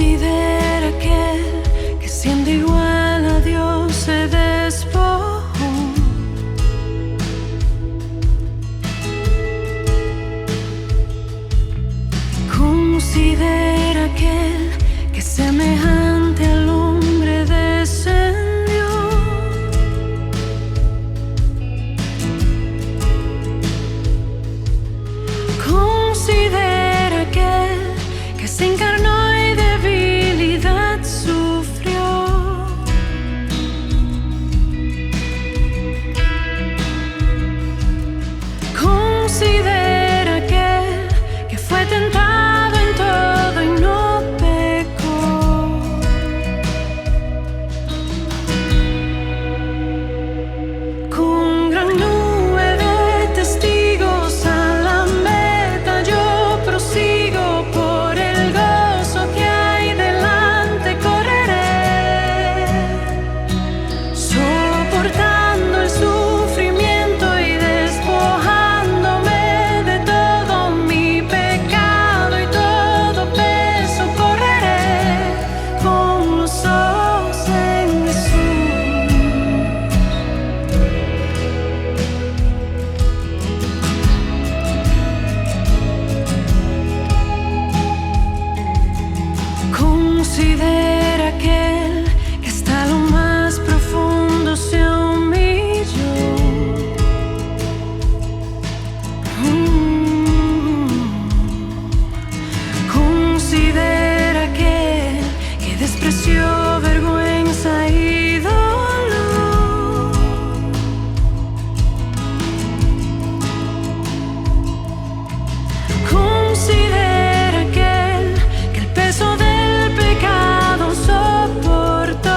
Considera aquel que siendo igual a Dios se despojó. Considera aquel que semejante al hombre descendió. Considera aquel que se encarnó y debilidad sufrió. Considera aquel que fue tentado en todo y no pecó. Con gran nube de testigos a la meta yo prosigo, por el gozo que hay delante correré, soportando el sufrimiento y despojándome de todo mi pecado y todo peso, correré con los ojos en Jesús. Considera aquel que hasta lo más profundo se humilló. Considera aquel que despreció vergüenza y dolor. Considera aquel que el peso del pecado soportó.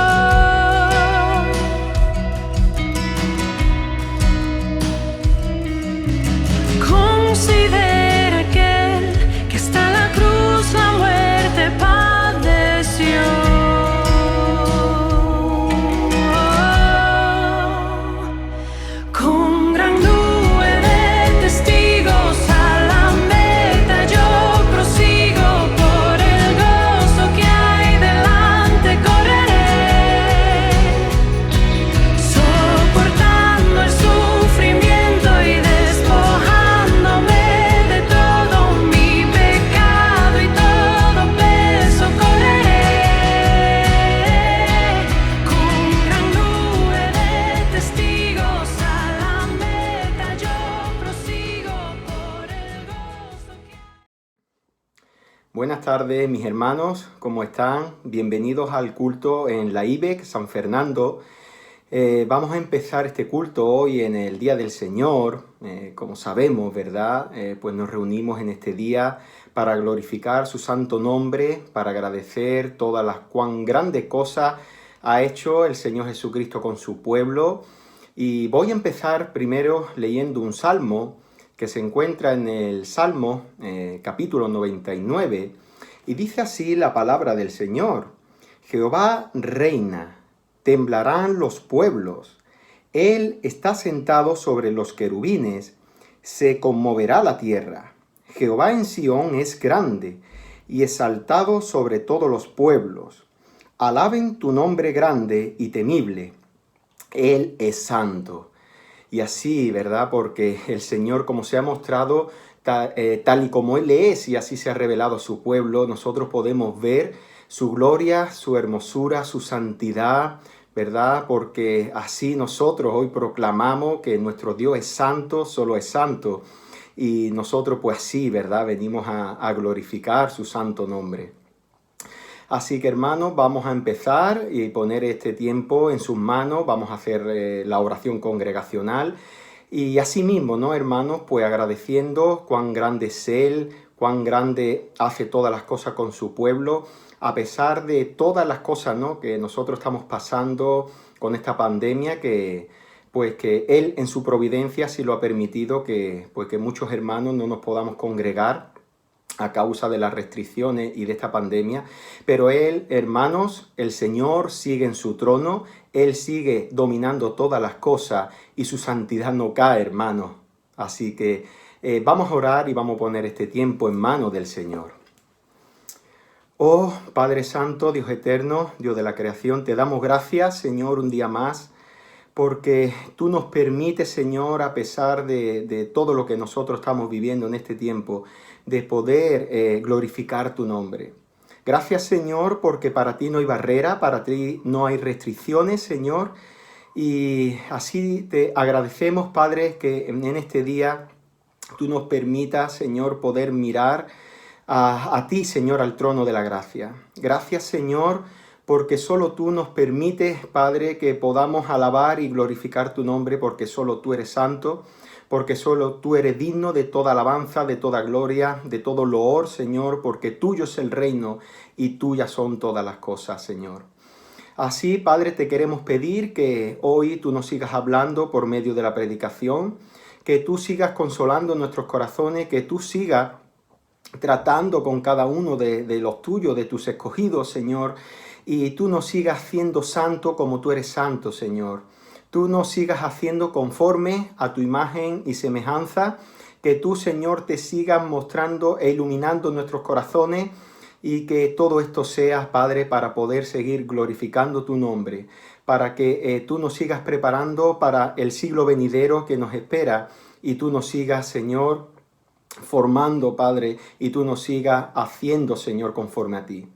Considera aquel que hasta la cruz la muerte padeció. Con gran nube de testigos a la meta yo prosigo, por el gozo que hay delante correré, soportando el sufrimiento y despojándome de todo mi pecado y todo peso, correré. Con gran nube de testigos a la meta yo prosigo, por el gozo que... Buenas tardes, mis hermanos, ¿cómo están? Bienvenidos al culto en la IBEC San Fernando. Vamos a empezar este culto hoy en el Día del Señor. Como sabemos, ¿verdad? Pues nos reunimos en este día para glorificar su santo nombre, para agradecer todas las cuán grandes cosas ha hecho el Señor Jesucristo con su pueblo. Y voy a empezar primero leyendo un salmo que se encuentra en el Salmo capítulo 99, y dice así la palabra del Señor: Jehová reina, temblarán los pueblos, Él está sentado sobre los querubines, se conmoverá la tierra. Jehová en Sión es grande y exaltado sobre todos los pueblos. Alaben tu nombre grande y temible, Él es santo. Y así, ¿verdad? Porque el Señor, como se ha mostrado, tal y como Él es, y así se ha revelado a su pueblo, nosotros podemos ver su gloria, su hermosura, su santidad, ¿verdad? Porque así nosotros hoy proclamamos que nuestro Dios es santo, solo es santo. Y nosotros pues sí, ¿verdad? Venimos a glorificar su santo nombre. Así que, hermanos, vamos a empezar y poner este tiempo en sus manos. Vamos a hacer la oración congregacional. Y asimismo, ¿no, hermanos? Pues agradeciendo cuán grande es Él, cuán grande hace todas las cosas con su pueblo, a pesar de todas las cosas, ¿no?, que nosotros estamos pasando con esta pandemia, que Él en su providencia sí lo ha permitido, que muchos hermanos no nos podamos congregar a causa de las restricciones y de esta pandemia. Pero Él, hermanos, el Señor sigue en su trono, Él sigue dominando todas las cosas y su santidad no cae, hermanos. Así que vamos a orar y vamos a poner este tiempo en manos del Señor. Oh Padre Santo, Dios eterno, Dios de la creación, te damos gracias, Señor, un día más, porque tú nos permites, Señor, a pesar de todo lo que nosotros estamos viviendo en este tiempo, de poder glorificar tu nombre. Gracias, Señor, porque para ti no hay barrera, para ti no hay restricciones, Señor, y así te agradecemos, Padre, que en este día tú nos permitas, Señor, poder mirar a ti, Señor, al trono de la gracia. Gracias, Señor, porque solo tú nos permites, Padre, que podamos alabar y glorificar tu nombre, porque solo tú eres santo, porque solo tú eres digno de toda alabanza, de toda gloria, de todo loor, Señor, porque tuyo es el reino y tuyas son todas las cosas, Señor. Así, Padre, te queremos pedir que hoy tú nos sigas hablando por medio de la predicación, que tú sigas consolando nuestros corazones, que tú sigas tratando con cada uno de los tuyos, de tus escogidos, Señor, y tú nos sigas haciendo santo como tú eres santo, Señor. Tú nos sigas haciendo conforme a tu imagen y semejanza, que tú, Señor, te sigas mostrando e iluminando nuestros corazones y que todo esto sea, Padre, para poder seguir glorificando tu nombre, para que tú nos sigas preparando para el siglo venidero que nos espera y tú nos sigas, Señor, formando, Padre, y tú nos sigas haciendo, Señor, conforme a ti.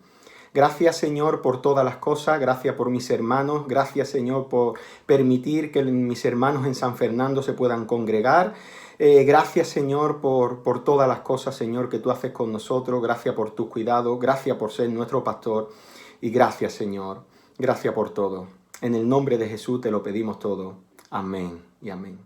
Gracias, Señor, por todas las cosas. Gracias por mis hermanos. Gracias, Señor, por permitir que mis hermanos en San Fernando se puedan congregar. Gracias, Señor, por todas las cosas, Señor, que tú haces con nosotros. Gracias por tus cuidados. Gracias por ser nuestro pastor. Y gracias, Señor. Gracias por todo. En el nombre de Jesús te lo pedimos todo. Amén y amén.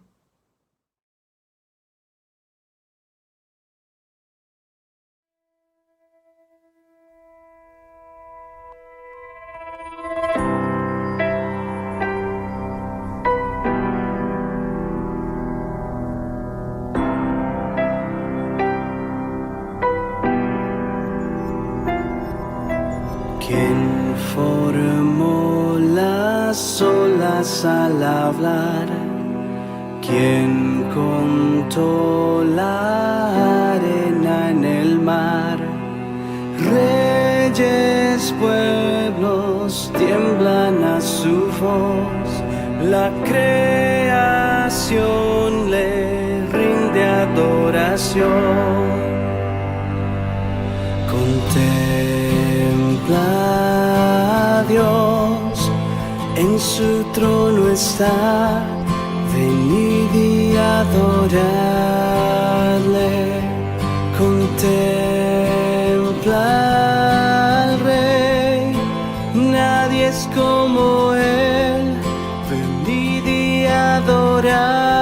¿Quién formó las olas al hablar? ¿Quién contó la arena en el mar? Reyes, pueblos tiemblan a su voz, la creación le rinde adoración. Contempla a Dios, en su trono está, venid y adoradle. Contempla al Rey, nadie es como Él, venid y adoradle.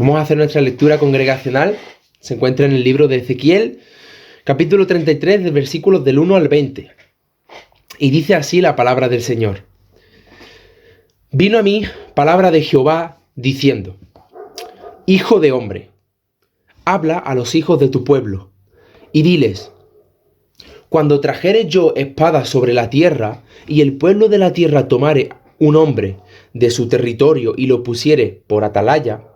Vamos a hacer nuestra lectura congregacional. Se encuentra en el libro de Ezequiel, capítulo 33, de versículos del 1 al 20. Y dice así la palabra del Señor. Vino a mí palabra de Jehová diciendo: Hijo de hombre, habla a los hijos de tu pueblo, y diles: Cuando trajere yo espada sobre la tierra, y el pueblo de la tierra tomare un hombre de su territorio y lo pusiere por atalaya,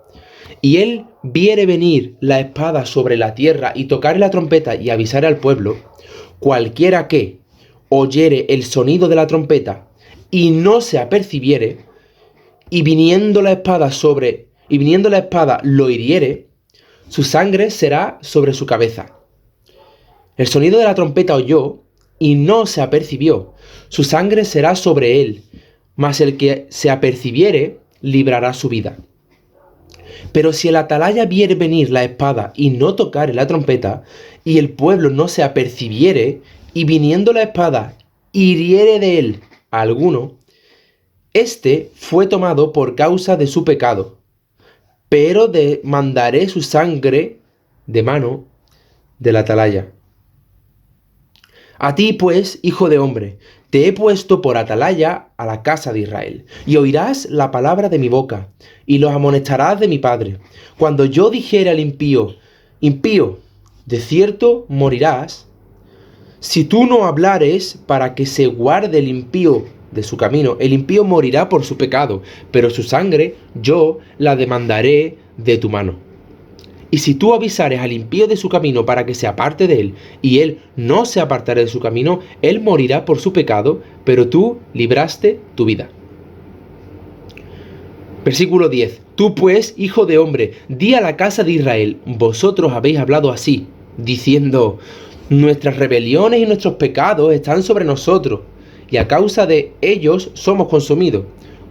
y él viere venir la espada sobre la tierra y tocare la trompeta y avisare al pueblo, cualquiera que oyere el sonido de la trompeta y no se apercibiere, y viniendo la espada lo hiriere, su sangre será sobre su cabeza. El sonido de la trompeta oyó y no se apercibió, su sangre será sobre él, mas el que se apercibiere librará su vida. Pero si el atalaya viere venir la espada y no tocare la trompeta, y el pueblo no se apercibiere, y viniendo la espada hiriere de él a alguno, este fue tomado por causa de su pecado, pero demandaré su sangre de mano del atalaya. A ti, pues, hijo de hombre, te he puesto por atalaya a la casa de Israel, y oirás la palabra de mi boca, y los amonestarás de mi padre. Cuando yo dijere al impío: impío, de cierto morirás, si tú no hablares para que se guarde el impío de su camino, el impío morirá por su pecado, pero su sangre yo la demandaré de tu mano. Y si tú avisares al impío de su camino para que se aparte de él, y él no se apartare de su camino, él morirá por su pecado, pero tú libraste tu vida. Versículo 10. Tú pues, hijo de hombre, di a la casa de Israel: vosotros habéis hablado así, diciendo: nuestras rebeliones y nuestros pecados están sobre nosotros, y a causa de ellos somos consumidos.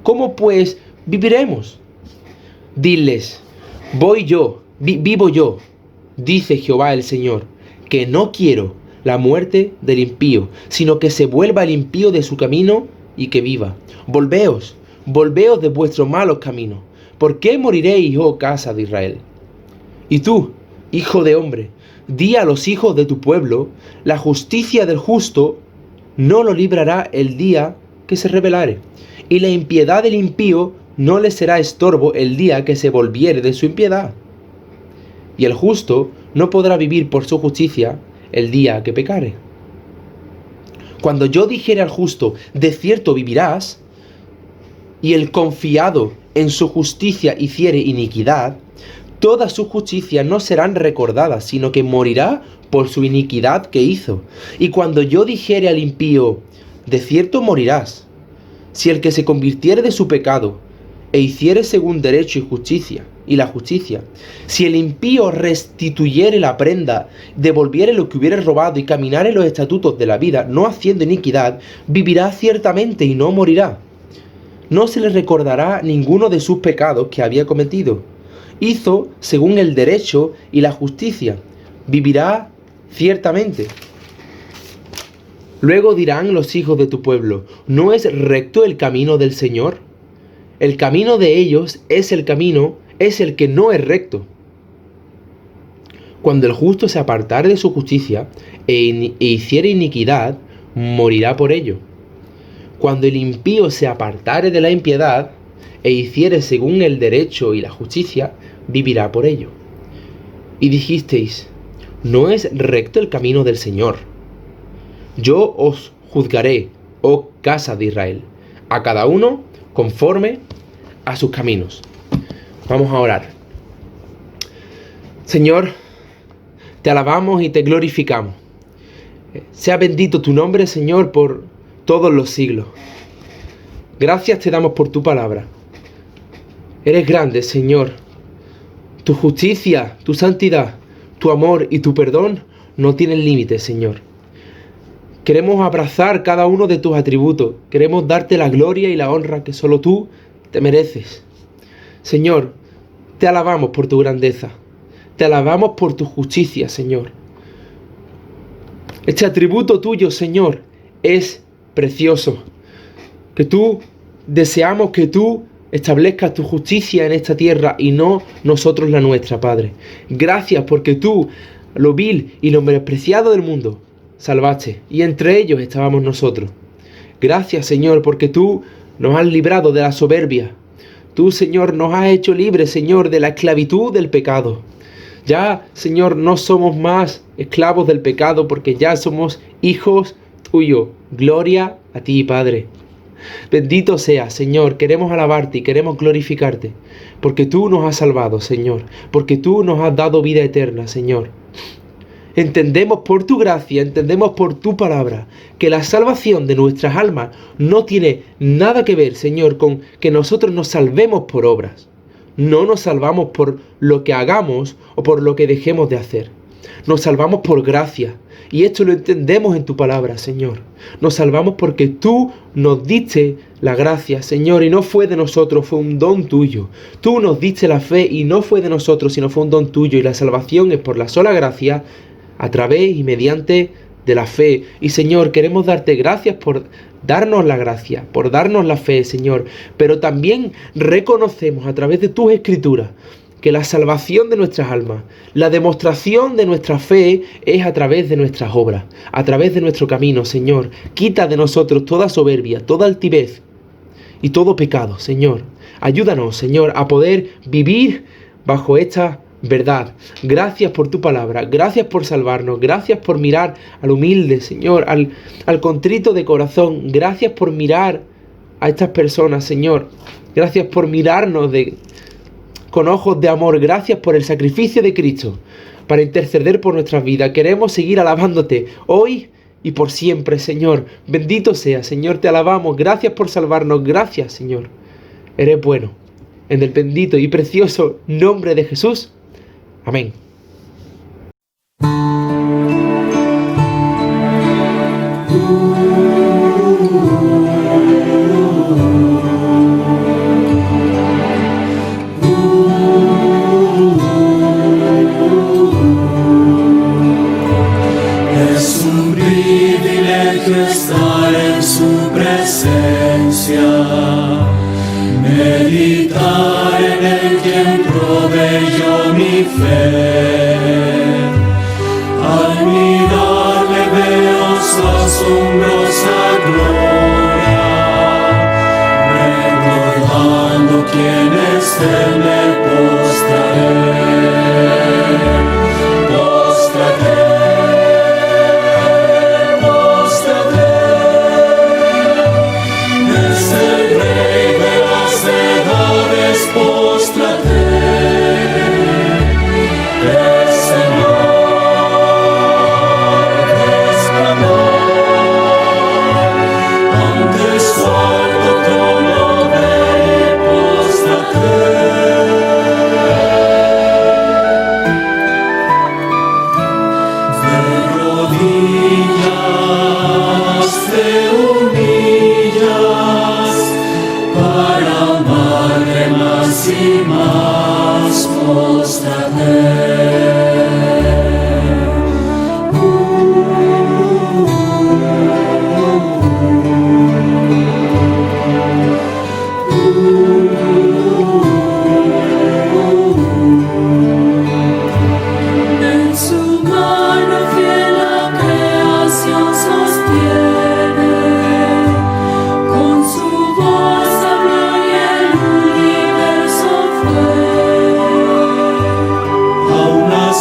¿Cómo pues viviremos? Diles: vivo yo, dice Jehová el Señor, que no quiero la muerte del impío, sino que se vuelva el impío de su camino y que viva. Volveos de vuestros malos caminos. ¿Por qué moriréis, oh casa de Israel? Y tú, hijo de hombre, di a los hijos de tu pueblo: la justicia del justo no lo librará el día que se rebelare, y la impiedad del impío no le será estorbo el día que se volviere de su impiedad. Y el justo no podrá vivir por su justicia el día que pecare. Cuando yo dijere al justo: de cierto vivirás, y el confiado en su justicia hiciere iniquidad, todas sus justicias no serán recordadas, sino que morirá por su iniquidad que hizo. Y cuando yo dijere al impío: de cierto morirás, si el que se convirtiere de su pecado e hiciere según derecho y la justicia, si el impío restituyere la prenda, devolviere lo que hubiere robado y caminare los estatutos de la vida, no haciendo iniquidad, vivirá ciertamente y no morirá. No se le recordará ninguno de sus pecados que había cometido. Hizo según el derecho y la justicia, vivirá ciertamente. Luego dirán los hijos de tu pueblo: ¿no es recto el camino del Señor? El camino de ellos es el que no es recto. Cuando el justo se apartare de su justicia e hiciere iniquidad, morirá por ello. Cuando el impío se apartare de la impiedad e hiciere según el derecho y la justicia, vivirá por ello. Y dijisteis: ¿no es recto el camino del Señor? Yo os juzgaré, oh casa de Israel, a cada uno conforme a sus caminos. Vamos a orar. Señor, te alabamos y te glorificamos. Sea bendito tu nombre, Señor, por todos los siglos. Gracias te damos por tu palabra. Eres grande, Señor. Tu justicia, tu santidad, tu amor y tu perdón no tienen límites, Señor. Queremos abrazar cada uno de tus atributos. Queremos darte la gloria y la honra que solo tú te mereces. Señor, te alabamos por tu grandeza. Te alabamos por tu justicia, Señor. Este atributo tuyo, Señor, es precioso. Deseamos que tú establezcas tu justicia en esta tierra y no nosotros la nuestra, Padre. Gracias porque tú, lo vil y lo menospreciado del mundo, salvaste, y entre ellos estábamos nosotros. Gracias, Señor, porque tú nos has librado de la soberbia. Tú, Señor, nos has hecho libres, Señor, de la esclavitud del pecado. Ya, Señor, no somos más esclavos del pecado porque ya somos hijos tuyos. Gloria a ti, Padre. Bendito seas, Señor. Queremos alabarte y queremos glorificarte porque tú nos has salvado, Señor, porque tú nos has dado vida eterna, Señor. Entendemos por tu gracia, entendemos por tu palabra, que la salvación de nuestras almas no tiene nada que ver, Señor, con que nosotros nos salvemos por obras. No nos salvamos por lo que hagamos o por lo que dejemos de hacer. Nos salvamos por gracia. Y esto lo entendemos en tu palabra, Señor. Nos salvamos porque tú nos diste la gracia, Señor, y no fue de nosotros, fue un don tuyo. Tú nos diste la fe y no fue de nosotros, sino fue un don tuyo. Y la salvación es por la sola gracia, a través y mediante de la fe. Y Señor, queremos darte gracias por darnos la gracia, por darnos la fe, Señor. Pero también reconocemos a través de tus escrituras que la salvación de nuestras almas, la demostración de nuestra fe es a través de nuestras obras, a través de nuestro camino, Señor. Quita de nosotros toda soberbia, toda altivez y todo pecado, Señor. Ayúdanos, Señor, a poder vivir bajo esta verdad. Gracias por tu palabra, gracias por salvarnos, gracias por mirar al humilde, Señor, al contrito de corazón. Gracias por mirar a estas personas, Señor. Gracias por mirarnos con ojos de amor. Gracias por el sacrificio de Cristo para interceder por nuestras vidas. Queremos seguir alabándote hoy y por siempre, Señor. Bendito sea, Señor, te alabamos. Gracias por salvarnos. Gracias, Señor. Eres bueno. En el bendito y precioso nombre de Jesús. Amén. Es un privilegio estar en su presencia, meditar en el quien proveyó mi fe. Al mirarle veo su asombrosa gloria, recordando quién es él me postraré. Y más En su mano fiel la creación sostiene, con su voz habló y el universo fue. aún las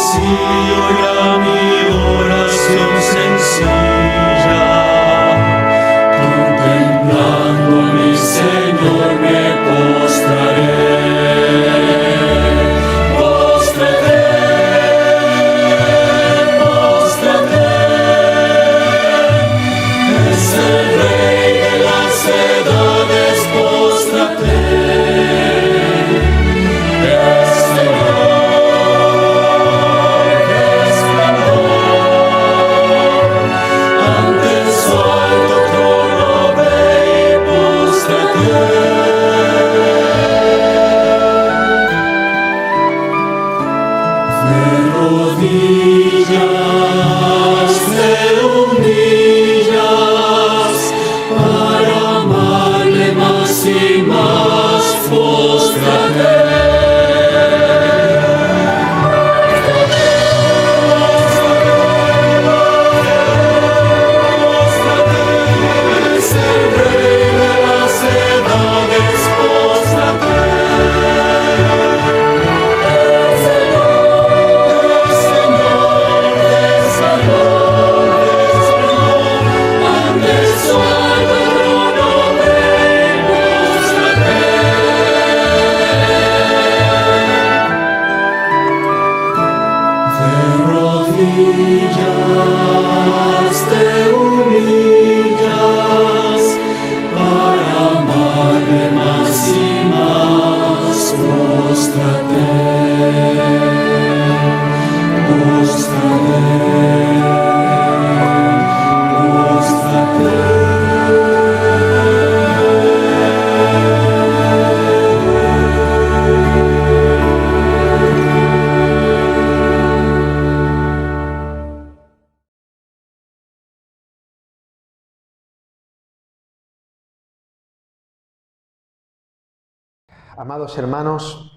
Amados hermanos,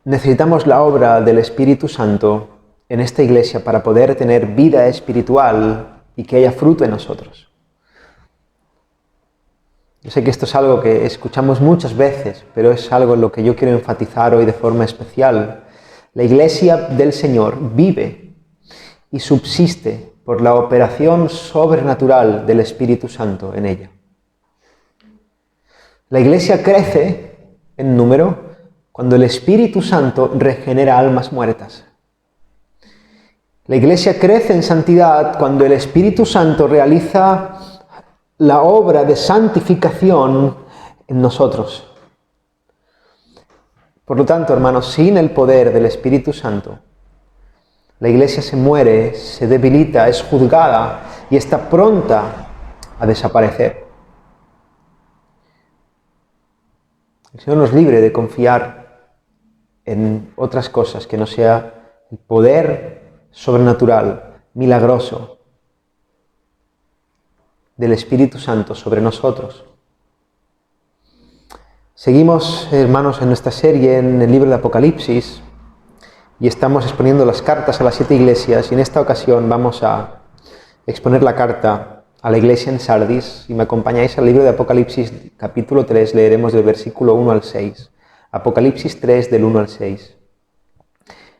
necesitamos la obra del Espíritu Santo en esta iglesia para poder tener vida espiritual y que haya fruto en nosotros. Yo sé que esto es algo que escuchamos muchas veces, pero es algo en lo que yo quiero enfatizar hoy de forma especial. La iglesia del Señor vive y subsiste por la operación sobrenatural del Espíritu Santo en ella. La iglesia crece en número cuando el Espíritu Santo regenera almas muertas. La iglesia crece en santidad cuando el Espíritu Santo realiza la obra de santificación en nosotros. Por lo tanto, hermanos, sin el poder del Espíritu Santo, la iglesia se muere, se debilita, es juzgada y está pronta a desaparecer. El Señor nos libre de confiar en otras cosas que no sea el poder sobrenatural, milagroso del Espíritu Santo sobre nosotros. Seguimos, hermanos, en nuestra serie en el libro de Apocalipsis y estamos exponiendo las cartas a las 7 iglesias, y en esta ocasión vamos a exponer la carta a la iglesia en Sardis. Si me acompañáis al libro de Apocalipsis capítulo 3, leeremos del versículo 1 al 6. Apocalipsis 3 del 1 al 6.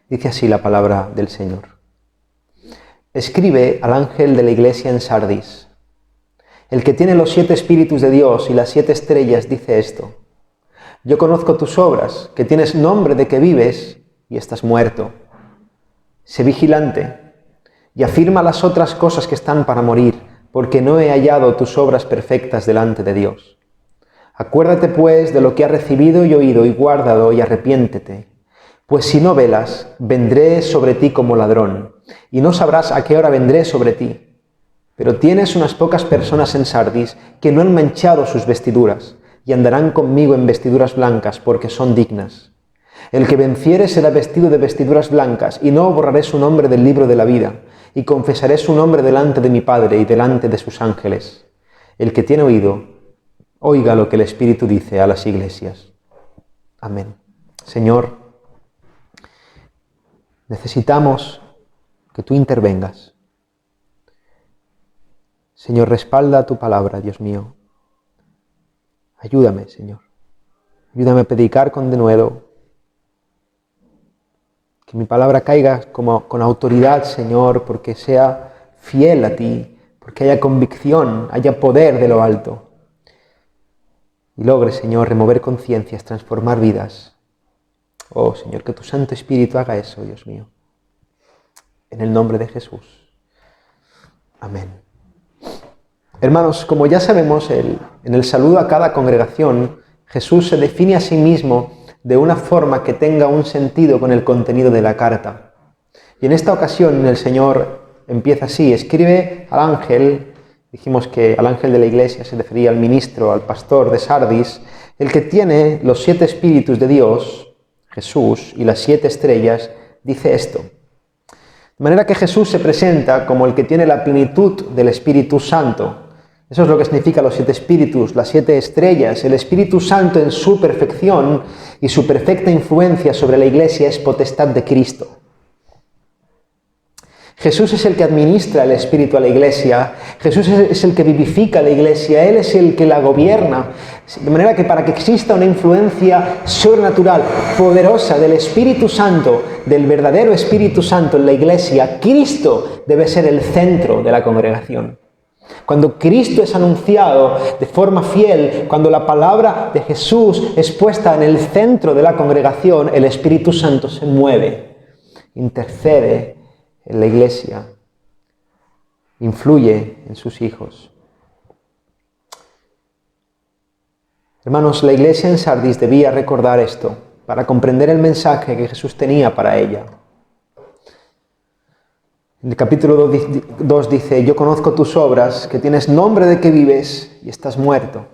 Dice así la palabra del Señor. Escribe al ángel de la iglesia en Sardis: el que tiene los 7 espíritus de Dios y las 7 estrellas dice esto: yo conozco tus obras, que tienes nombre de que vives y estás muerto. Sé vigilante y afirma las otras cosas que están para morir, porque no he hallado tus obras perfectas delante de Dios. Acuérdate pues de lo que has recibido y oído y guárdalo y arrepiéntete. Pues si no velas, vendré sobre ti como ladrón, y no sabrás a qué hora vendré sobre ti. Pero tienes unas pocas personas en Sardis que no han manchado sus vestiduras, y andarán conmigo en vestiduras blancas, porque son dignas. El que venciere será vestido de vestiduras blancas, y no borraré su nombre del libro de la vida, y confesaré su nombre delante de mi Padre y delante de sus ángeles. El que tiene oído, oiga lo que el Espíritu dice a las iglesias. Amén. Señor, necesitamos que tú intervengas. Señor, respalda tu palabra, Dios mío. Ayúdame, Señor. Ayúdame a predicar con denuedo. Que mi palabra caiga con autoridad, Señor, porque sea fiel a ti, porque haya convicción, haya poder de lo alto. Y logre, Señor, remover conciencias, transformar vidas. Oh, Señor, que tu Santo Espíritu haga eso, Dios mío. En el nombre de Jesús. Amén. Hermanos, como ya sabemos, en el saludo a cada congregación, Jesús se define a sí mismo de una forma que tenga un sentido con el contenido de la carta. Y en esta ocasión el Señor empieza así: escribe al ángel, dijimos que al ángel de la iglesia se refería al ministro, al pastor de Sardis, el que tiene los 7 espíritus de Dios, Jesús, y las 7 estrellas, dice esto. De manera que Jesús se presenta como el que tiene la plenitud del Espíritu Santo. Eso es lo que significa los 7 espíritus, las 7 estrellas. El Espíritu Santo en su perfección y su perfecta influencia sobre la iglesia es potestad de Cristo. Jesús es el que administra el Espíritu a la iglesia. Jesús es el que vivifica a la iglesia. Él es el que la gobierna. De manera que para que exista una influencia sobrenatural, poderosa del Espíritu Santo, del verdadero Espíritu Santo en la iglesia, Cristo debe ser el centro de la congregación. Cuando Cristo es anunciado de forma fiel, cuando la palabra de Jesús es puesta en el centro de la congregación, el Espíritu Santo se mueve, intercede en la iglesia, influye en sus hijos. Hermanos, la iglesia en Sardis debía recordar esto para comprender el mensaje que Jesús tenía para ella. En el capítulo 2 dice: yo conozco tus obras, que tienes nombre de que vives y estás muerto.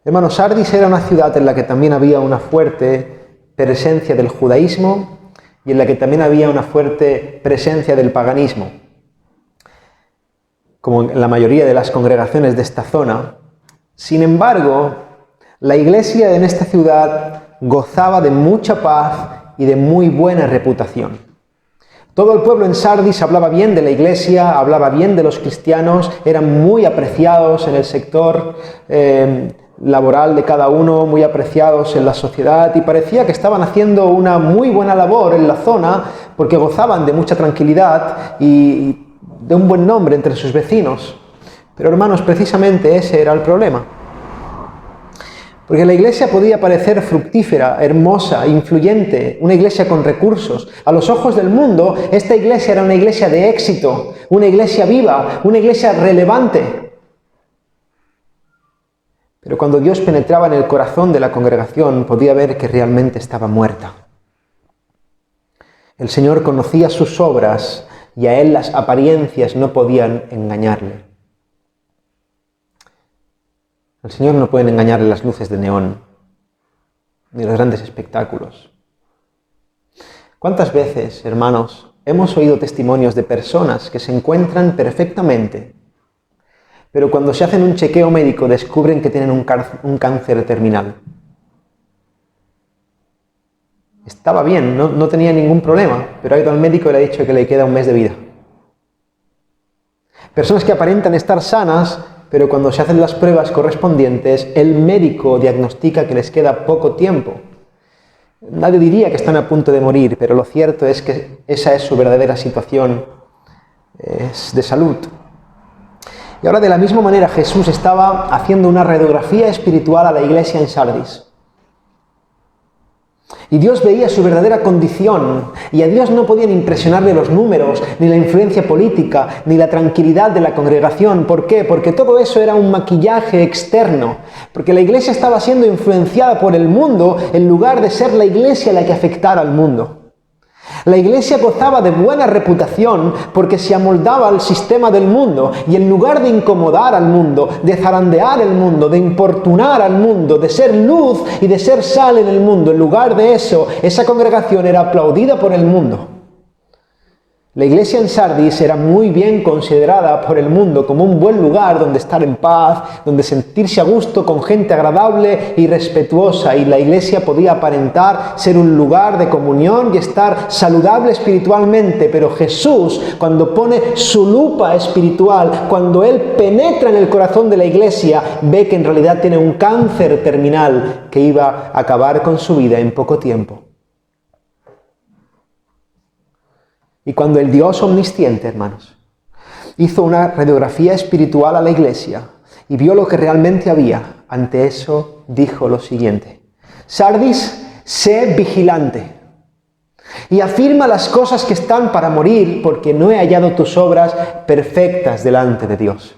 Hermanos, Sardis era una ciudad en la que también había una fuerte presencia del judaísmo y en la que también había una fuerte presencia del paganismo. Como en la mayoría de las congregaciones de esta zona, Sin embargo, la iglesia en esta ciudad gozaba de mucha paz y de muy buena reputación. Todo el pueblo en Sardis hablaba bien de la iglesia, hablaba bien de los cristianos, eran muy apreciados en el sector laboral de cada uno, muy apreciados en la sociedad, y parecía que estaban haciendo una muy buena labor en la zona porque gozaban de mucha tranquilidad y de un buen nombre entre sus vecinos. Pero hermanos, precisamente ese era el problema. Porque la iglesia podía parecer fructífera, hermosa, influyente, una iglesia con recursos. A los ojos del mundo, esta iglesia era una iglesia de éxito, una iglesia viva, una iglesia relevante. Pero cuando Dios penetraba en el corazón de la congregación, podía ver que realmente estaba muerta. El Señor conocía sus obras y a Él las apariencias no podían engañarle. Al Señor no pueden engañarle las luces de neón, ni los grandes espectáculos. ¿Cuántas veces, hermanos, hemos oído testimonios de personas que se encuentran perfectamente, pero cuando se hacen un chequeo médico descubren que tienen un cáncer terminal? Estaba bien, no tenía ningún problema, pero ha ido al médico y le ha dicho que le queda un mes de vida. Personas que aparentan estar sanas, pero cuando se hacen las pruebas correspondientes, el médico diagnostica que les queda poco tiempo. Nadie diría que están a punto de morir, pero lo cierto es que esa es su verdadera situación de salud. Y ahora, de la misma manera, Jesús estaba haciendo una radiografía espiritual a la iglesia en Sardis. Y Dios veía su verdadera condición, y a Dios no podían impresionarle los números, ni la influencia política, ni la tranquilidad de la congregación. ¿Por qué? Porque todo eso era un maquillaje externo, porque la iglesia estaba siendo influenciada por el mundo en lugar de ser la iglesia la que afectara al mundo. La iglesia gozaba de buena reputación porque se amoldaba al sistema del mundo, y en lugar de incomodar al mundo, de zarandear el mundo, de importunar al mundo, de ser luz y de ser sal en el mundo, en lugar de eso, esa congregación era aplaudida por el mundo. La iglesia en Sardis era muy bien considerada por el mundo como un buen lugar donde estar en paz, donde sentirse a gusto con gente agradable y respetuosa, y la iglesia podía aparentar ser un lugar de comunión y estar saludable espiritualmente. Pero Jesús, cuando pone su lupa espiritual, cuando Él penetra en el corazón de la iglesia, ve que en realidad tiene un cáncer terminal que iba a acabar con su vida en poco tiempo. Y cuando el Dios omnisciente, hermanos, hizo una radiografía espiritual a la iglesia y vio lo que realmente había, ante eso dijo lo siguiente: Sardis, sé vigilante y afirma las cosas que están para morir, porque no he hallado tus obras perfectas delante de Dios.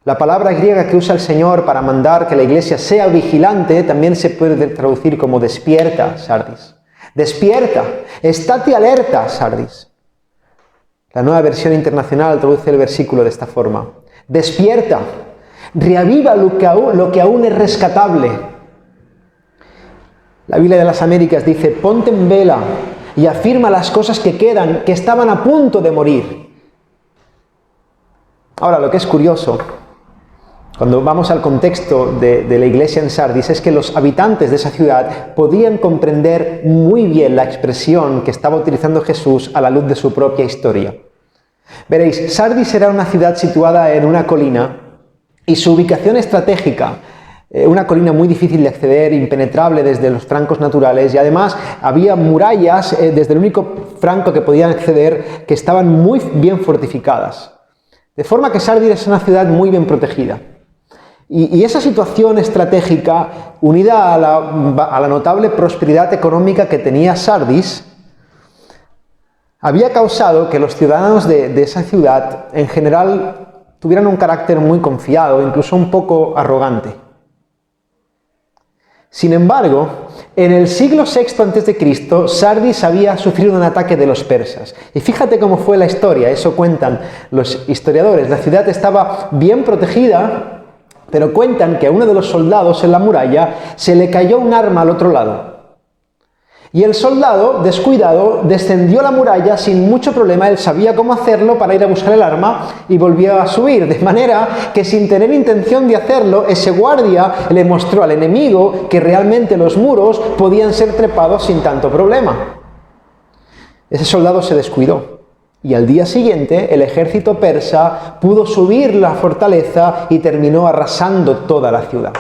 La palabra griega que usa el Señor para mandar que la iglesia sea vigilante también se puede traducir como despierta, Sardis. Despierta, estate alerta, Sardis. La Nueva Versión Internacional traduce el versículo de esta forma: despierta, reaviva lo que aún es rescatable. La Biblia de las Américas dice: ponte en vela y afirma las cosas que quedan, que estaban a punto de morir. Ahora, lo que es curioso, cuando vamos al contexto de la iglesia en Sardis, es que los habitantes de esa ciudad podían comprender muy bien la expresión que estaba utilizando Jesús a la luz de su propia historia. Veréis, Sardis era una ciudad situada en una colina, y su ubicación estratégica, una colina muy difícil de acceder, impenetrable desde los flancos naturales, y además había murallas desde el único flanco que podían acceder, que estaban muy bien fortificadas. De forma que Sardis es una ciudad muy bien protegida. Y esa situación estratégica, unida a la notable prosperidad económica que tenía Sardis, había causado que los ciudadanos de esa ciudad, en general, tuvieran un carácter muy confiado, incluso un poco arrogante. Sin embargo, en el siglo VI a.C., Sardis había sufrido un ataque de los persas. Y fíjate cómo fue la historia, eso cuentan los historiadores. La ciudad estaba bien protegida, pero cuentan que a uno de los soldados en la muralla se le cayó un arma al otro lado. Y el soldado, descuidado, descendió la muralla sin mucho problema. Él sabía cómo hacerlo para ir a buscar el arma y volvió a subir. De manera que sin tener intención de hacerlo, ese guardia le mostró al enemigo que realmente los muros podían ser trepados sin tanto problema. Ese soldado se descuidó. Y al día siguiente, el ejército persa pudo subir la fortaleza y terminó arrasando toda la ciudad.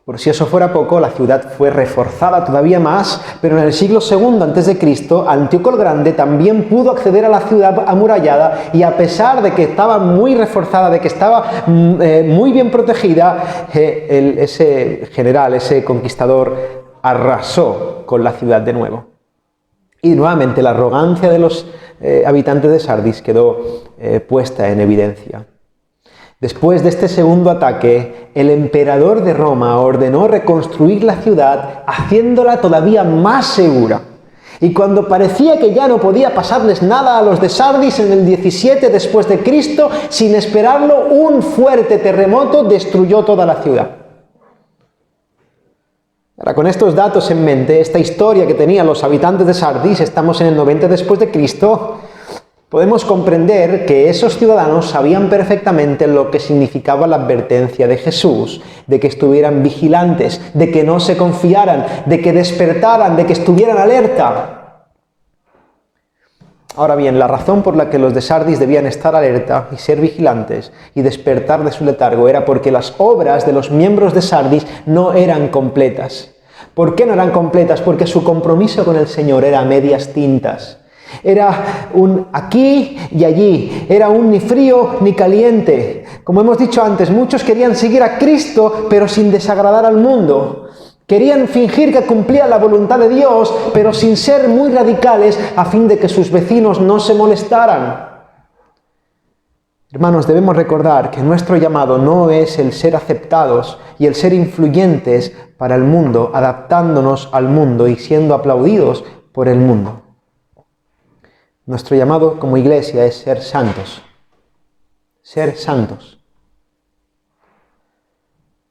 Por si eso fuera poco, la ciudad fue reforzada todavía más, pero en el siglo II a.C., Antíoco el Grande también pudo acceder a la ciudad amurallada y a pesar de que estaba muy reforzada, de que estaba muy bien protegida, ese general, ese conquistador, arrasó con la ciudad de nuevo. Y nuevamente la arrogancia de los habitantes de Sardis quedó puesta en evidencia. Después de este segundo ataque, el emperador de Roma ordenó reconstruir la ciudad, haciéndola todavía más segura. Y cuando parecía que ya no podía pasarles nada a los de Sardis en el 17 después de Cristo, sin esperarlo, un fuerte terremoto destruyó toda la ciudad. Ahora, con estos datos en mente, esta historia que tenían los habitantes de Sardis, estamos en el 90 después de Cristo, podemos comprender que esos ciudadanos sabían perfectamente lo que significaba la advertencia de Jesús, de que estuvieran vigilantes, de que no se confiaran, de que despertaran, de que estuvieran alerta. Ahora bien, la razón por la que los de Sardis debían estar alerta y ser vigilantes y despertar de su letargo era porque las obras de los miembros de Sardis no eran completas. ¿Por qué no eran completas? Porque su compromiso con el Señor era a medias tintas. Era un aquí y allí, era un ni frío ni caliente. Como hemos dicho antes, muchos querían seguir a Cristo, pero sin desagradar al mundo. Querían fingir que cumplían la voluntad de Dios, pero sin ser muy radicales, a fin de que sus vecinos no se molestaran. Hermanos, debemos recordar que nuestro llamado no es el ser aceptados y el ser influyentes para el mundo, adaptándonos al mundo y siendo aplaudidos por el mundo. Nuestro llamado como iglesia es ser santos. Ser santos.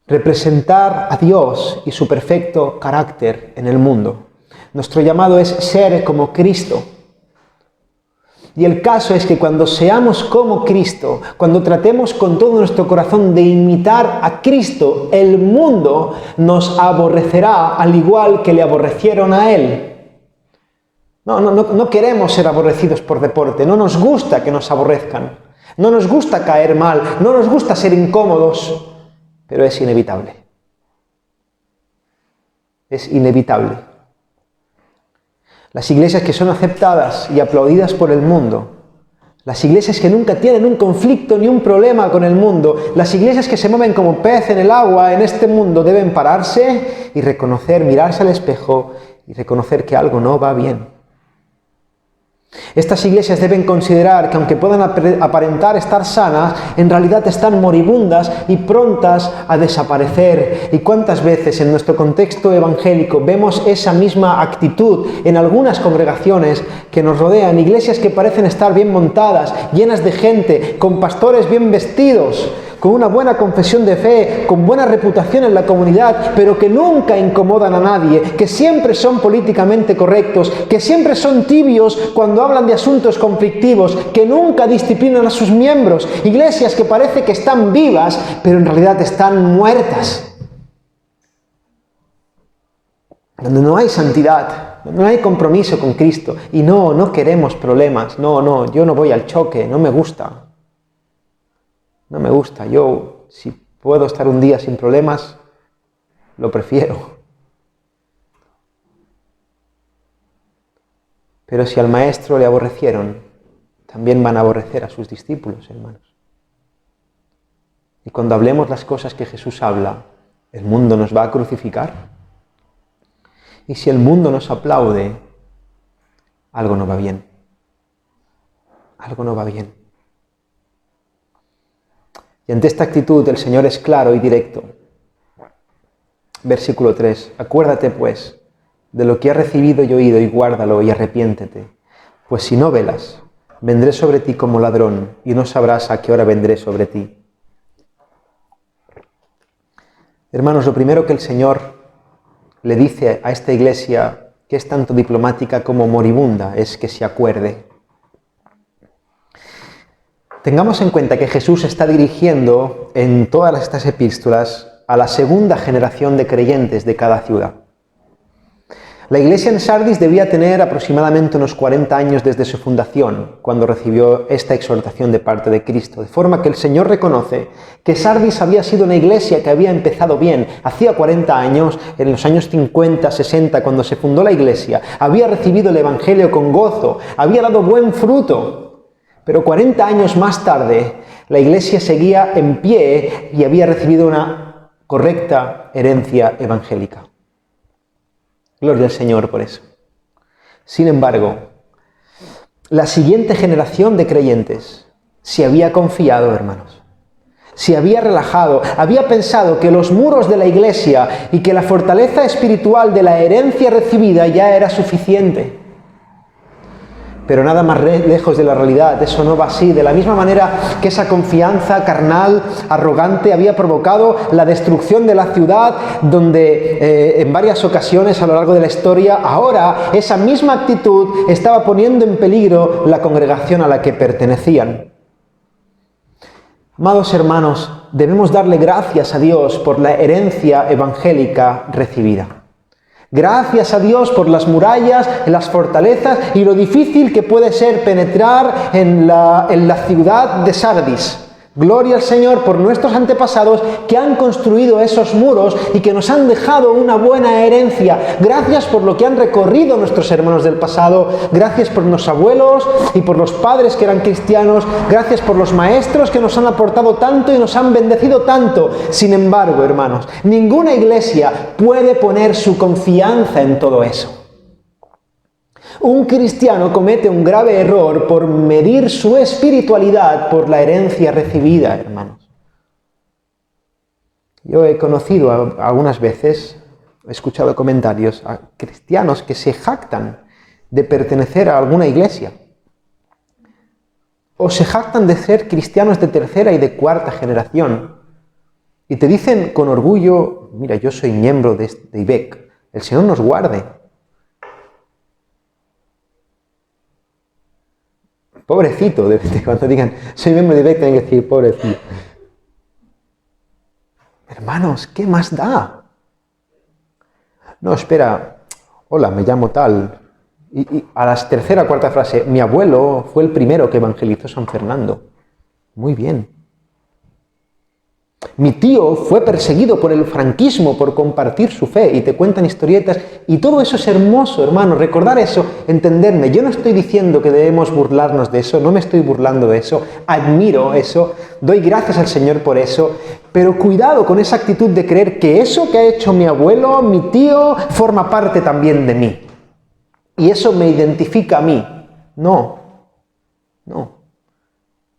Representar a Dios y su perfecto carácter en el mundo. Nuestro llamado es ser como Cristo. Y el caso es que cuando seamos como Cristo, cuando tratemos con todo nuestro corazón de imitar a Cristo, el mundo nos aborrecerá al igual que le aborrecieron a Él. No queremos ser aborrecidos por deporte, no nos gusta que nos aborrezcan, no nos gusta caer mal, no nos gusta ser incómodos, pero es inevitable. Es inevitable. Las iglesias que son aceptadas y aplaudidas por el mundo, las iglesias que nunca tienen un conflicto ni un problema con el mundo, las iglesias que se mueven como pez en el agua en este mundo, deben pararse y reconocer, mirarse al espejo y reconocer que algo no va bien. Estas iglesias deben considerar que aunque puedan aparentar estar sanas, en realidad están moribundas y prontas a desaparecer. ¿Y cuántas veces en nuestro contexto evangélico vemos esa misma actitud en algunas congregaciones que nos rodean? Iglesias que parecen estar bien montadas, llenas de gente, con pastores bien vestidos, con una buena confesión de fe, con buena reputación en la comunidad, pero que nunca incomodan a nadie, que siempre son políticamente correctos, que siempre son tibios cuando hablan de asuntos conflictivos, que nunca disciplinan a sus miembros. Iglesias que parece que están vivas, pero en realidad están muertas. Donde no hay santidad, donde no hay compromiso con Cristo. Y no queremos problemas. Yo no voy al choque, no me gusta. No me gusta. Yo, si puedo estar un día sin problemas, lo prefiero. Pero si al maestro le aborrecieron, también van a aborrecer a sus discípulos, hermanos. Y cuando hablemos las cosas que Jesús habla, el mundo nos va a crucificar. Y si el mundo nos aplaude, algo no va bien. Algo no va bien. Y ante esta actitud el Señor es claro y directo. Versículo 3. Acuérdate, pues, de lo que has recibido y oído y guárdalo y arrepiéntete. Pues si no velas, vendré sobre ti como ladrón y no sabrás a qué hora vendré sobre ti. Hermanos, lo primero que el Señor le dice a esta iglesia, que es tanto diplomática como moribunda, es que se acuerde. Tengamos en cuenta que Jesús está dirigiendo en todas estas epístolas a la segunda generación de creyentes de cada ciudad. La iglesia en Sardis debía tener aproximadamente unos 40 años desde su fundación, cuando recibió esta exhortación de parte de Cristo, de forma que el Señor reconoce que Sardis había sido una iglesia que había empezado bien. Hacía 40 años, en los años 50, 60, cuando se fundó la iglesia, había recibido el Evangelio con gozo, había dado buen fruto, pero 40 años más tarde, la iglesia seguía en pie y había recibido una correcta herencia evangélica. Gloria al Señor por eso. Sin embargo, la siguiente generación de creyentes se había confiado, hermanos. Se había relajado, había pensado que los muros de la iglesia y que la fortaleza espiritual de la herencia recibida ya era suficiente. Pero nada más lejos de la realidad, eso no va así. De la misma manera que esa confianza carnal, arrogante, había provocado la destrucción de la ciudad, donde en varias ocasiones a lo largo de la historia, ahora esa misma actitud estaba poniendo en peligro la congregación a la que pertenecían. Amados hermanos, debemos darle gracias a Dios por la herencia evangélica recibida. Gracias a Dios por las murallas, las fortalezas y lo difícil que puede ser penetrar en la ciudad de Sardis. Gloria al Señor por nuestros antepasados que han construido esos muros y que nos han dejado una buena herencia. Gracias por lo que han recorrido nuestros hermanos del pasado. Gracias por los abuelos y por los padres que eran cristianos. Gracias por los maestros que nos han aportado tanto y nos han bendecido tanto. Sin embargo, hermanos, ninguna iglesia puede poner su confianza en todo eso. Un cristiano comete un grave error por medir su espiritualidad por la herencia recibida, hermanos. Yo he conocido algunas veces, he escuchado comentarios a cristianos que se jactan de pertenecer a alguna iglesia. O se jactan de ser cristianos de tercera y de cuarta generación. Y te dicen con orgullo, mira, yo soy miembro de IBEC, el Señor nos guarde. Pobrecito, cuando digan, soy miembro de IBEC, tienen que decir, pobrecito. Hermanos, ¿qué más da? No, espera, hola, me llamo tal. Y a la tercera o cuarta frase, mi abuelo fue el primero que evangelizó San Fernando. Muy bien. Mi tío fue perseguido por el franquismo por compartir su fe y te cuentan historietas y todo eso es hermoso, hermano, recordar eso, entenderme. Yo no estoy diciendo que debemos burlarnos de eso, no me estoy burlando de eso, admiro eso, doy gracias al Señor por eso, pero cuidado con esa actitud de creer que eso que ha hecho mi abuelo, mi tío, forma parte también de mí y eso me identifica a mí. No.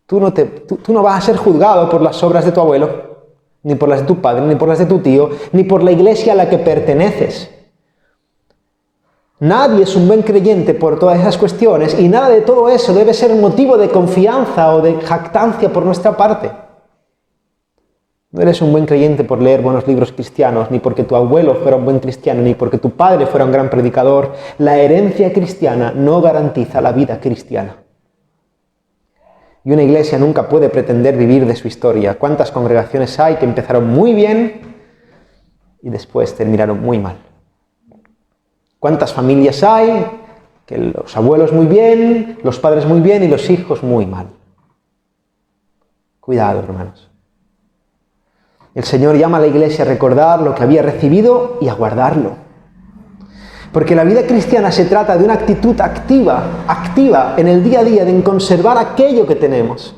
Tú no vas a ser juzgado por las obras de tu abuelo, ni por las de tu padre, ni por las de tu tío, ni por la iglesia a la que perteneces. Nadie es un buen creyente por todas esas cuestiones y nada de todo eso debe ser motivo de confianza o de jactancia por nuestra parte. No eres un buen creyente por leer buenos libros cristianos, ni porque tu abuelo fuera un buen cristiano, ni porque tu padre fuera un gran predicador. La herencia cristiana no garantiza la vida cristiana. Y una iglesia nunca puede pretender vivir de su historia. ¿Cuántas congregaciones hay que empezaron muy bien y después terminaron muy mal? ¿Cuántas familias hay que los abuelos muy bien, los padres muy bien y los hijos muy mal? Cuidado, hermanos. El Señor llama a la iglesia a recordar lo que había recibido y a guardarlo. Porque la vida cristiana se trata de una actitud activa en el día a día, de conservar aquello que tenemos.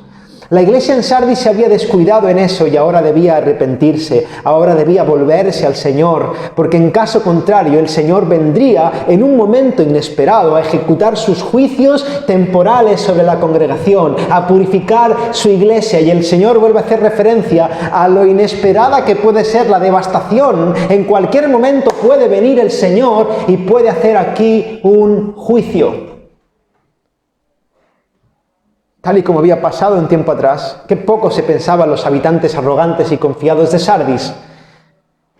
La iglesia en Sardis se había descuidado en eso y ahora debía arrepentirse, ahora debía volverse al Señor, porque en caso contrario el Señor vendría en un momento inesperado a ejecutar sus juicios temporales sobre la congregación, a purificar su iglesia, y el Señor vuelve a hacer referencia a lo inesperada que puede ser la devastación. En cualquier momento puede venir el Señor y puede hacer aquí un juicio. Tal y como había pasado en tiempo atrás, que poco se pensaban los habitantes arrogantes y confiados de Sardis,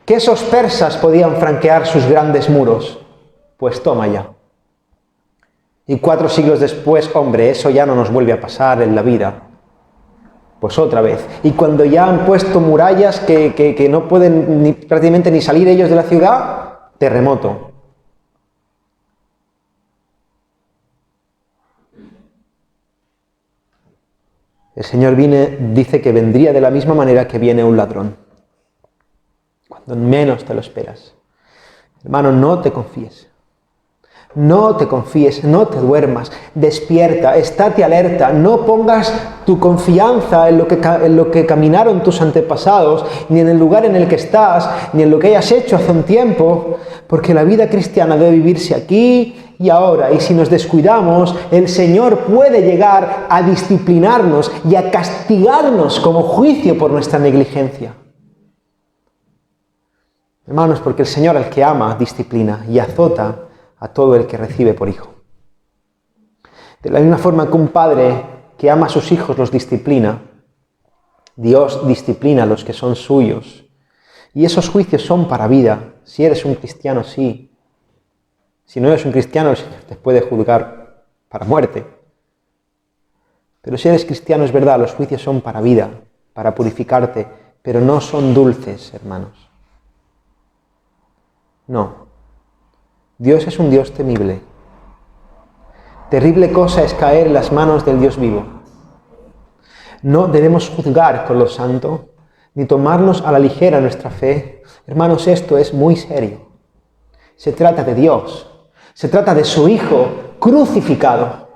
que esos persas podían franquear sus grandes muros. Pues toma ya. Y 4 siglos después, hombre, eso ya no nos vuelve a pasar en la vida. Pues otra vez. Y cuando ya han puesto murallas que no pueden prácticamente ni salir ellos de la ciudad, terremoto. El Señor dice que vendría de la misma manera que viene un ladrón. Cuando menos te lo esperas. Hermano, no te confíes. No te confíes, no te duermas. Despierta, estate alerta. No pongas tu confianza en lo que caminaron tus antepasados, ni en el lugar en el que estás, ni en lo que hayas hecho hace un tiempo, porque la vida cristiana debe vivirse aquí y ahora. Y si nos descuidamos, el Señor puede llegar a disciplinarnos y a castigarnos como juicio por nuestra negligencia. Hermanos, porque el Señor al que ama disciplina y azota a todo el que recibe por hijo. De la misma forma que un padre que ama a sus hijos los disciplina, Dios disciplina a los que son suyos. Y esos juicios son para vida. Si eres un cristiano, sí. Si no eres un cristiano, el Señor te puede juzgar para muerte. Pero si eres cristiano, es verdad, los juicios son para vida, para purificarte, pero no son dulces, hermanos. No. Dios es un Dios temible. Terrible cosa es caer en las manos del Dios vivo. No debemos juzgar con lo santo, ni tomarnos a la ligera nuestra fe. Hermanos, esto es muy serio. Se trata de Dios. Se trata de su Hijo crucificado,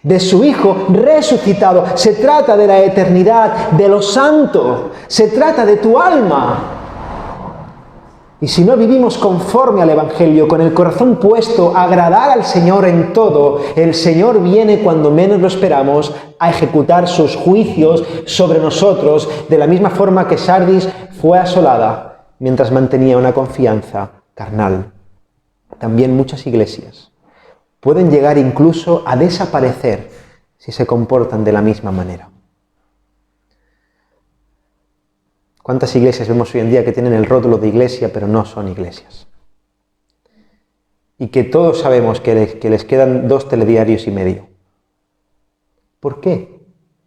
de su Hijo resucitado. Se trata de la eternidad, de lo santo. Se trata de tu alma. Y si no vivimos conforme al Evangelio, con el corazón puesto a agradar al Señor en todo, el Señor viene cuando menos lo esperamos a ejecutar sus juicios sobre nosotros, de la misma forma que Sardis fue asolada mientras mantenía una confianza carnal. También muchas iglesias pueden llegar incluso a desaparecer si se comportan de la misma manera. ¿Cuántas iglesias vemos hoy en día que tienen el rótulo de iglesia, pero no son iglesias? Y que todos sabemos que les quedan 2 telediarios y medio. ¿Por qué?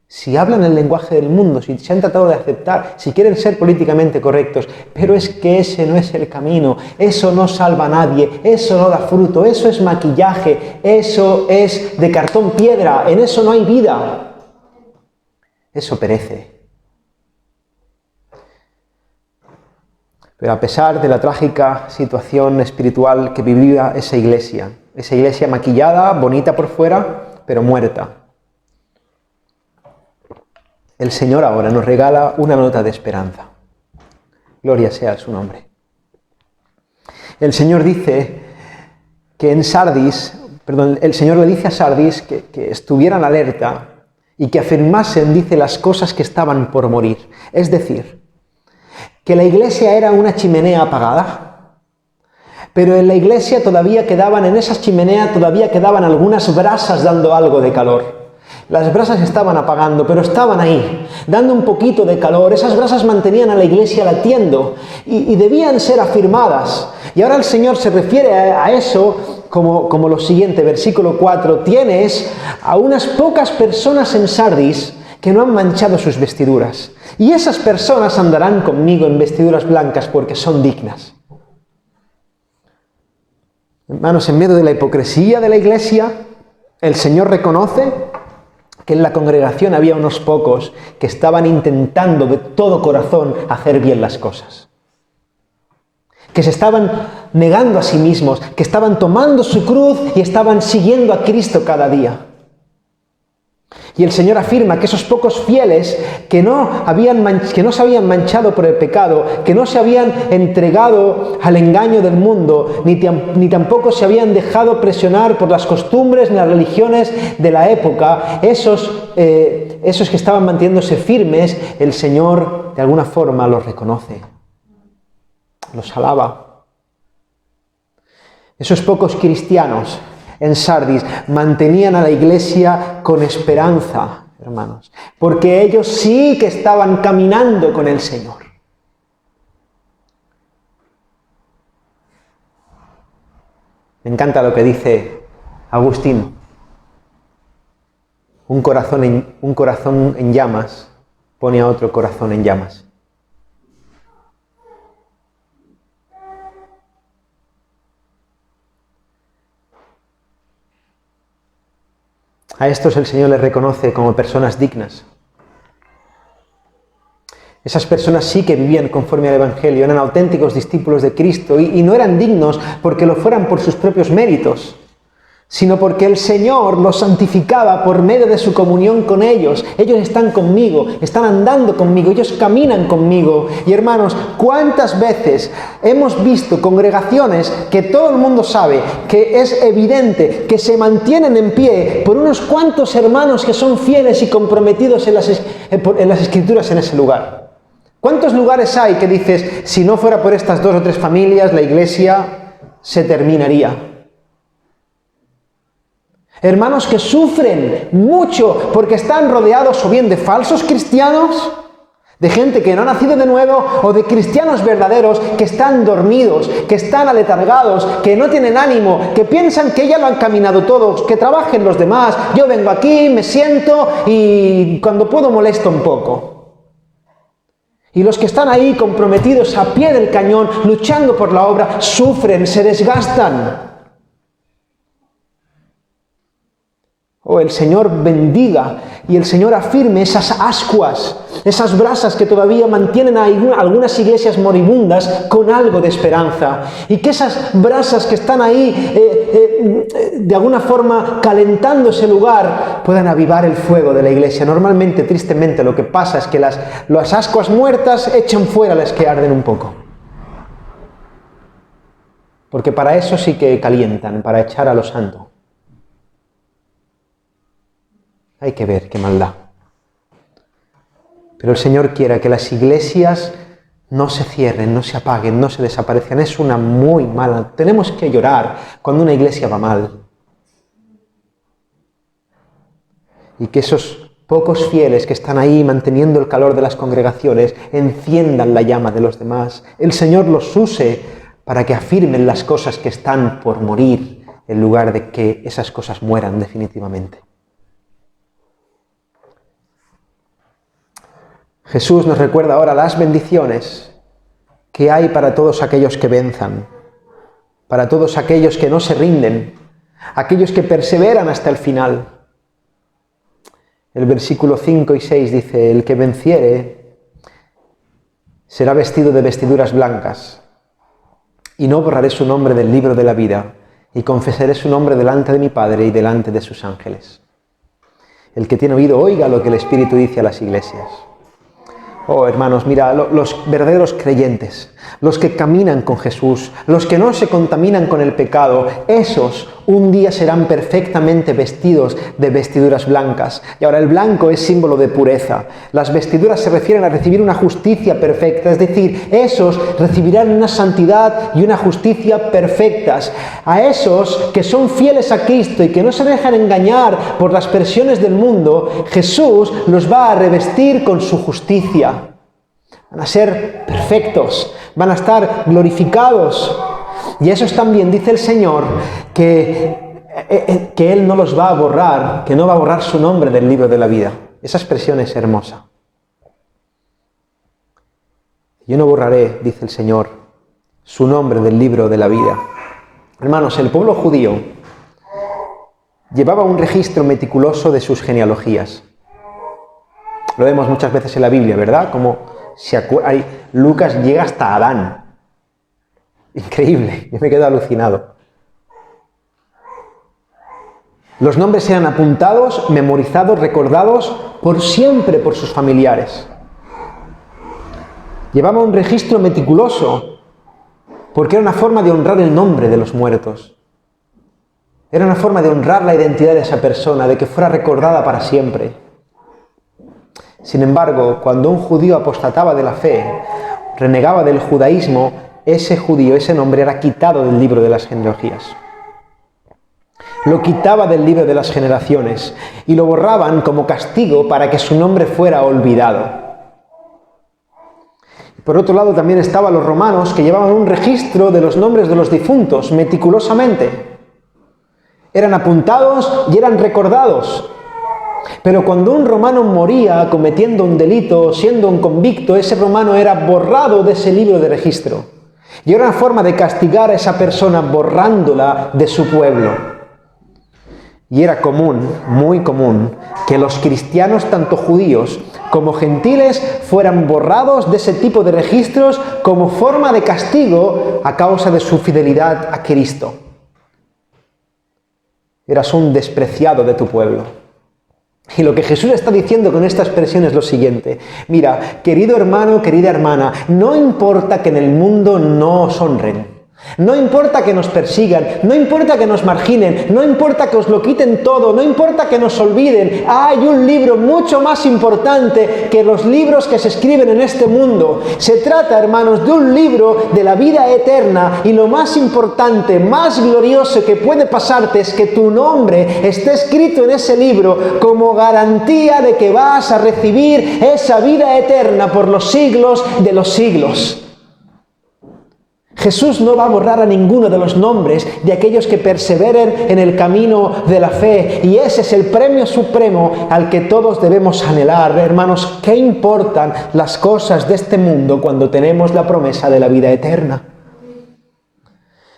Si hablan el lenguaje del mundo, si se han tratado de aceptar, si quieren ser políticamente correctos, pero es que ese no es el camino, eso no salva a nadie, eso no da fruto, eso es maquillaje, eso es de cartón piedra, en eso no hay vida. Eso perece. Pero a pesar de la trágica situación espiritual que vivía esa iglesia maquillada, bonita por fuera, pero muerta, el Señor ahora nos regala una nota de esperanza. Gloria sea su nombre. El Señor dice que el Señor le dice a Sardis que estuvieran alerta y que afirmasen, dice, las cosas que estaban por morir. Es decir, que la iglesia era una chimenea apagada, pero en la iglesia en esas chimeneas todavía quedaban algunas brasas dando algo de calor. Las brasas estaban apagando, pero estaban ahí, dando un poquito de calor. Esas brasas mantenían a la iglesia latiendo y debían ser afirmadas. Y ahora el Señor se refiere a eso como lo siguiente, versículo 4. Tienes a unas pocas personas en Sardis que no han manchado sus vestiduras. Y esas personas andarán conmigo en vestiduras blancas porque son dignas. Hermanos, en medio de la hipocresía de la iglesia, el Señor reconoce que en la congregación había unos pocos que estaban intentando de todo corazón hacer bien las cosas. Que se estaban negando a sí mismos, que estaban tomando su cruz y estaban siguiendo a Cristo cada día. Y el Señor afirma que esos pocos fieles que no se habían manchado por el pecado, que no se habían entregado al engaño del mundo, ni tampoco se habían dejado presionar por las costumbres ni las religiones de la época, esos que estaban manteniéndose firmes, el Señor de alguna forma los reconoce, los alaba. Esos pocos cristianos en Sardis mantenían a la iglesia con esperanza, hermanos, porque ellos sí que estaban caminando con el Señor. Me encanta lo que dice Agustín. Un corazón en llamas pone a otro corazón en llamas. A estos el Señor les reconoce como personas dignas. Esas personas sí que vivían conforme al Evangelio, eran auténticos discípulos de Cristo y no eran dignos porque lo fueran por sus propios méritos, sino porque el Señor los santificaba por medio de su comunión con ellos. Ellos están conmigo, están andando conmigo, ellos caminan conmigo. Y hermanos, ¿cuántas veces hemos visto congregaciones que todo el mundo sabe, que es evidente, que se mantienen en pie por unos cuantos hermanos que son fieles y comprometidos en las Escrituras en ese lugar? ¿Cuántos lugares hay que dices, si no fuera por estas 2 o 3 familias, la iglesia se terminaría? Hermanos que sufren mucho porque están rodeados o bien de falsos cristianos, de gente que no ha nacido de nuevo, o de cristianos verdaderos que están dormidos, que están aletargados, que no tienen ánimo, que piensan que ya lo han caminado todos, que trabajen los demás. Yo vengo aquí, me siento y cuando puedo molesto un poco. Y los que están ahí comprometidos a pie del cañón, luchando por la obra, sufren, se desgastan. Oh, el Señor bendiga y el Señor afirme esas ascuas, esas brasas que todavía mantienen a algunas iglesias moribundas con algo de esperanza. Y que esas brasas que están ahí, de alguna forma calentando ese lugar, puedan avivar el fuego de la iglesia. Normalmente, tristemente, lo que pasa es que las ascuas muertas echan fuera las que arden un poco. Porque para eso sí que calientan, para echar a lo santo. Hay que ver qué maldad. Pero el Señor quiere que las iglesias no se cierren, no se apaguen, no se desaparezcan. Es una muy mala. Tenemos que llorar cuando una iglesia va mal. Y que esos pocos fieles que están ahí manteniendo el calor de las congregaciones enciendan la llama de los demás. El Señor los use para que afirmen las cosas que están por morir en lugar de que esas cosas mueran definitivamente. Jesús nos recuerda ahora las bendiciones que hay para todos aquellos que venzan, para todos aquellos que no se rinden, aquellos que perseveran hasta el final. El versículo 5 y 6 dice, el que venciere será vestido de vestiduras blancas, y no borraré su nombre del libro de la vida, y confesaré su nombre delante de mi Padre y delante de sus ángeles. El que tiene oído, oiga lo que el Espíritu dice a las iglesias. Oh, hermanos, mira, los verdaderos creyentes, los que caminan con Jesús, los que no se contaminan con el pecado, esos un día serán perfectamente vestidos de vestiduras blancas. Y ahora el blanco es símbolo de pureza. Las vestiduras se refieren a recibir una justicia perfecta, es decir, esos recibirán una santidad y una justicia perfectas. A esos que son fieles a Cristo y que no se dejan engañar por las presiones del mundo, Jesús los va a revestir con su justicia. Van a ser perfectos, van a estar glorificados. Y esos también, dice el Señor, que Él no los va a borrar, que no va a borrar su nombre del libro de la vida. Esa expresión es hermosa. Yo no borraré, dice el Señor, su nombre del libro de la vida. Hermanos, el pueblo judío llevaba un registro meticuloso de sus genealogías. Lo vemos muchas veces en la Biblia, ¿verdad? Como Lucas llega hasta Adán. Increíble, yo me quedo alucinado. Los nombres eran apuntados, memorizados, recordados por siempre por sus familiares. Llevaba un registro meticuloso porque era una forma de honrar el nombre de los muertos. Era una forma de honrar la identidad de esa persona, de que fuera recordada para siempre. Sin embargo, cuando un judío apostataba de la fe, renegaba del judaísmo, ese judío, ese nombre era quitado del libro de las genealogías. Lo quitaba del libro de las generaciones y lo borraban como castigo para que su nombre fuera olvidado. Por otro lado también estaban los romanos que llevaban un registro de los nombres de los difuntos meticulosamente. eran apuntados y eran recordados. Pero cuando un romano moría cometiendo un delito, siendo un convicto, ese romano era borrado de ese libro de registro. Y era una forma de castigar a esa persona borrándola de su pueblo. Y era común, muy común, que los cristianos, tanto judíos como gentiles, fueran borrados de ese tipo de registros como forma de castigo a causa de su fidelidad a Cristo. Eras un despreciado de tu pueblo. Y lo que Jesús está diciendo con esta expresión es lo siguiente: mira, querido hermano, querida hermana, no importa que en el mundo no os honren, no importa que nos persigan, no importa que nos marginen, no importa que os lo quiten todo, no importa que nos olviden, hay un libro mucho más importante que los libros que se escriben en este mundo. Se trata, hermanos, de un libro de la vida eterna, y lo más importante, más glorioso que puede pasarte es que tu nombre esté escrito en ese libro como garantía de que vas a recibir esa vida eterna por los siglos de los siglos. Jesús no va a borrar a ninguno de los nombres de aquellos que perseveren en el camino de la fe, y ese es el premio supremo al que todos debemos anhelar. Hermanos, ¿qué importan las cosas de este mundo cuando tenemos la promesa de la vida eterna?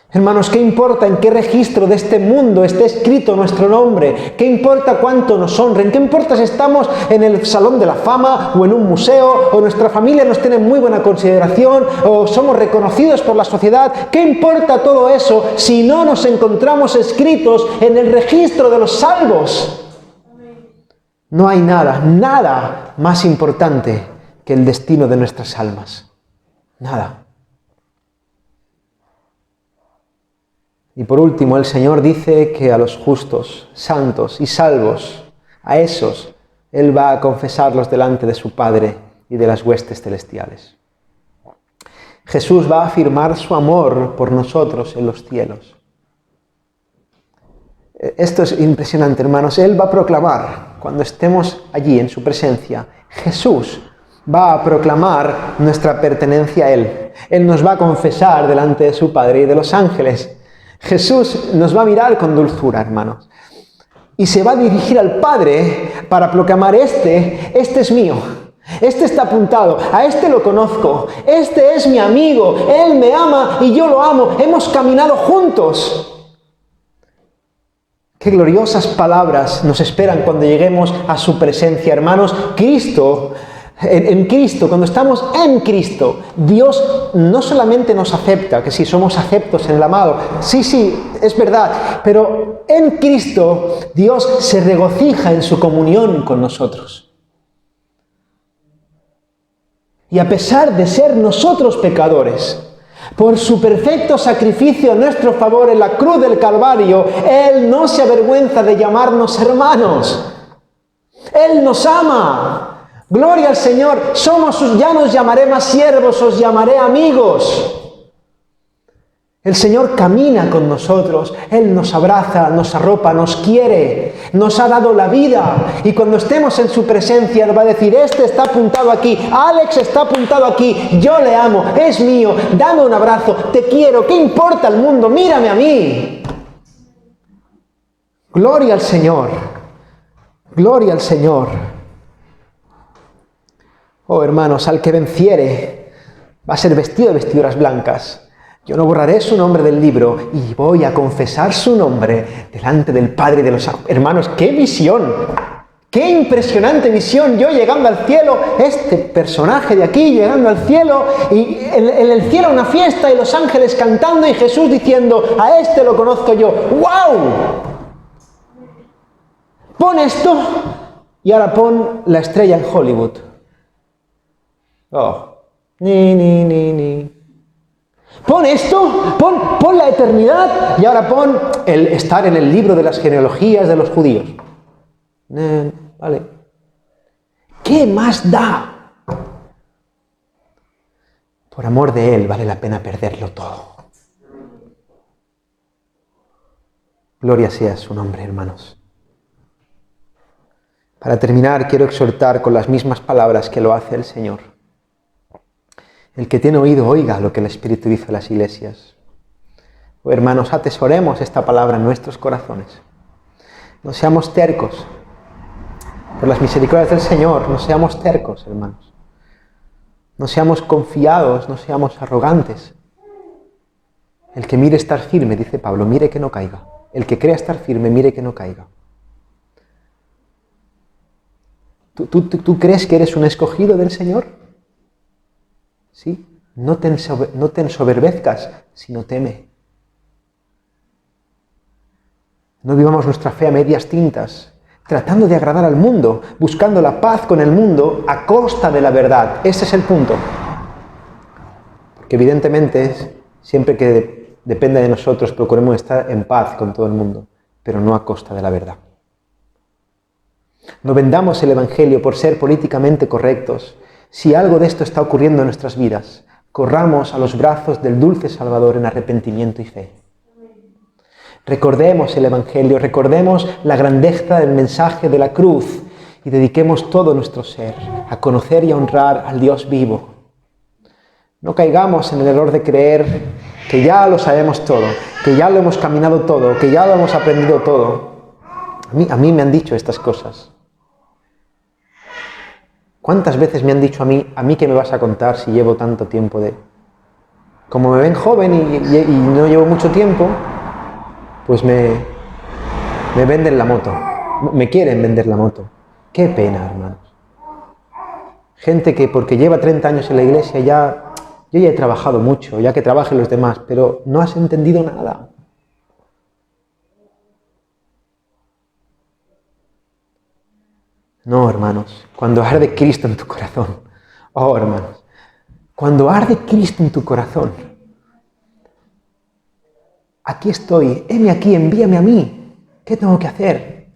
Hermanos, ¿qué importa en qué registro de este mundo esté escrito nuestro nombre? ¿Qué importa cuánto nos honren? ¿Qué importa si estamos en el Salón de la Fama o en un museo, o nuestra familia nos tiene muy buena consideración, o somos reconocidos por la sociedad? ¿Qué importa todo eso si no nos encontramos escritos en el registro de los salvos? No hay nada más importante que el destino de nuestras almas. Nada. Y por último, el Señor dice que a los justos, santos y salvos, a esos, Él va a confesarlos delante de su Padre y de las huestes celestiales. Jesús va a afirmar su amor por nosotros en los cielos. Esto es impresionante, hermanos. Él va a proclamar, cuando estemos allí en su presencia, Jesús va a proclamar nuestra pertenencia a Él. Él nos va a confesar delante de su Padre y de los ángeles. Jesús nos va a mirar con dulzura, hermanos, y se va a dirigir al Padre para proclamar: este es mío, este está apuntado, a este lo conozco, este es mi amigo, él me ama y yo lo amo, hemos caminado juntos. Qué gloriosas palabras nos esperan cuando lleguemos a su presencia, hermanos. En Cristo, cuando estamos en Cristo, Dios no solamente nos acepta, que si somos aceptos en el amado, sí, es verdad, pero en Cristo Dios se regocija en su comunión con nosotros. Y a pesar de ser nosotros pecadores, por su perfecto sacrificio a nuestro favor en la cruz del Calvario, Él no se avergüenza de llamarnos hermanos. Él nos ama. Gloria al Señor. Ya nos llamaré más siervos, os llamaré amigos. El Señor camina con nosotros. Él nos abraza, nos arropa, nos quiere, nos ha dado la vida. Y cuando estemos en su presencia, Él va a decir: este está apuntado aquí, Alex está apuntado aquí, yo le amo, es mío, dame un abrazo, te quiero, ¿qué importa el mundo? Mírame a mí. Gloria al Señor. Gloria al Señor. Oh, hermanos, al que venciere va a ser vestido de vestiduras blancas. Yo no borraré su nombre del libro y voy a confesar su nombre delante del Padre y de los hermanos. ¡Qué visión! ¡Qué impresionante visión! Yo llegando al cielo, este personaje de aquí llegando al cielo, y en el cielo una fiesta y los ángeles cantando y Jesús diciendo: a este lo conozco yo. ¡Wow! Pon esto y ahora pon la estrella en Hollywood. Oh, ni. Pon esto, pon la eternidad, y ahora pon el estar en el libro de las genealogías de los judíos. Vale. ¿Qué más da? Por amor de Él vale la pena perderlo todo. Gloria sea su nombre, hermanos. Para terminar, quiero exhortar con las mismas palabras que lo hace el Señor. El que tiene oído, oiga lo que el Espíritu dice a las iglesias. Oh, hermanos, atesoremos esta palabra en nuestros corazones. No seamos tercos. Por las misericordias del Señor, no seamos tercos, hermanos. No seamos confiados, no seamos arrogantes. El que mire estar firme, dice Pablo, mire que no caiga. El que crea estar firme, mire que no caiga. ¿Tú crees que eres un escogido del Señor? ¿Sí? No te ensoberbezcas, sino teme. No vivamos nuestra fe a medias tintas, tratando de agradar al mundo, buscando la paz con el mundo a costa de la verdad. Ese es el punto. Porque evidentemente, siempre que dependa de nosotros, procuremos estar en paz con todo el mundo, pero no a costa de la verdad. No vendamos el Evangelio por ser políticamente correctos. Si algo de esto está ocurriendo en nuestras vidas, corramos a los brazos del dulce Salvador en arrepentimiento y fe. Recordemos el Evangelio, recordemos la grandeza del mensaje de la cruz y dediquemos todo nuestro ser a conocer y a honrar al Dios vivo. No caigamos en el error de creer que ya lo sabemos todo, que ya lo hemos caminado todo, que ya lo hemos aprendido todo. A mí me han dicho estas cosas. ¿Cuántas veces me han dicho a mí qué me vas a contar si llevo tanto tiempo de...? Como me ven joven y no llevo mucho tiempo, pues me venden la moto, me quieren vender la moto. ¡Qué pena, hermanos! Gente que porque lleva 30 años en la iglesia yo ya he trabajado mucho, ya que trabajen los demás, pero no has entendido nada. No, hermanos, cuando arde Cristo en tu corazón, oh, hermanos, cuando arde Cristo en tu corazón, aquí estoy, heme aquí, envíame a mí. ¿Qué tengo que hacer?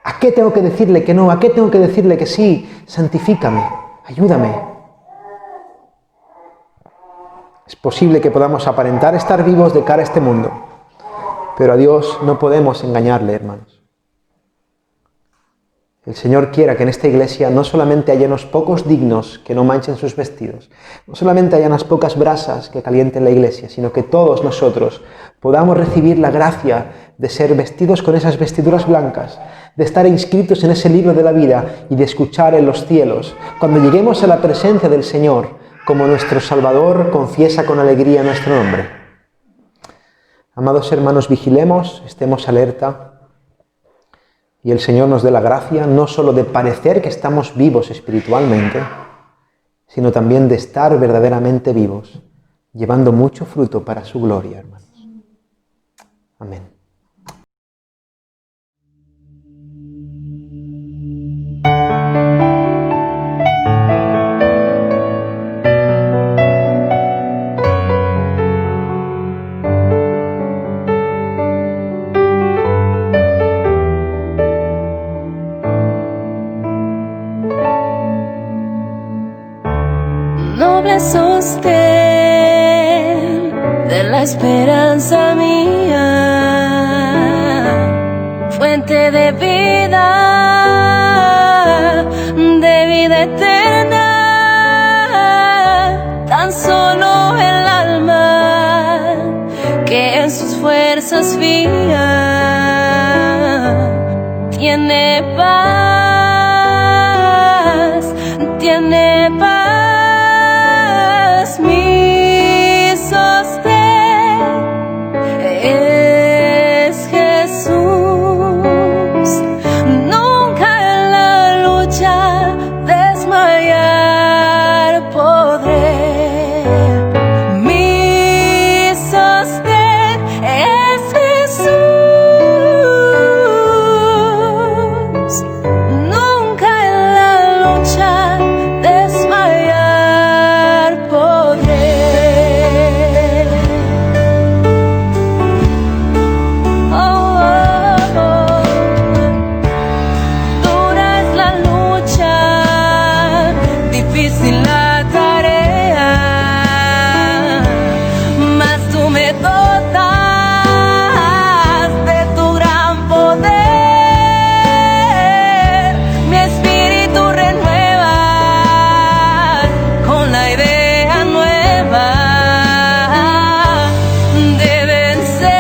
¿A qué tengo que decirle que no? ¿A qué tengo que decirle que sí? Santifícame, ayúdame. Es posible que podamos aparentar estar vivos de cara a este mundo, pero a Dios no podemos engañarle, hermanos. El Señor quiera que en esta iglesia no solamente haya unos pocos dignos que no manchen sus vestidos, no solamente haya unas pocas brasas que calienten la iglesia, sino que todos nosotros podamos recibir la gracia de ser vestidos con esas vestiduras blancas, de estar inscritos en ese libro de la vida y de escuchar en los cielos. Cuando lleguemos a la presencia del Señor, como nuestro Salvador confiesa con alegría nuestro nombre. Amados hermanos, vigilemos, estemos alerta, y el Señor nos dé la gracia no solo de parecer que estamos vivos espiritualmente, sino también de estar verdaderamente vivos, llevando mucho fruto para su gloria, hermanos. Amén. Noble sostén de la esperanza mía, fuente de vida eterna, tan solo el alma que en sus fuerzas fía tiene paz, tiene paz. Mi sostén es Jesús. Nunca en la lucha desmayar podré. Mi sostén es Jesús. Nunca en la lucha desmayar podré. Oh, oh, oh. Dura es la lucha, difícil la tarea, mas tú me dotas de tu gran poder. Mi espíritu renueva con la idea nueva de vencer.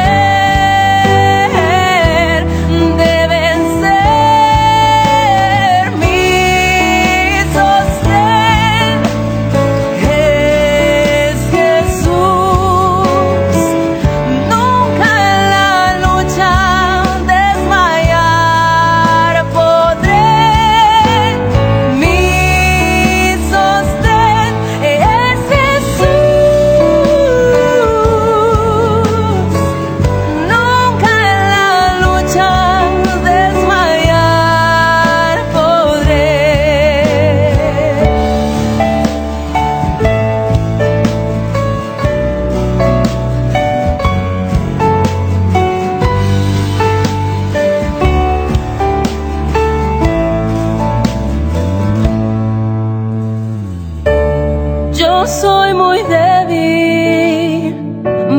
yo soy muy débil,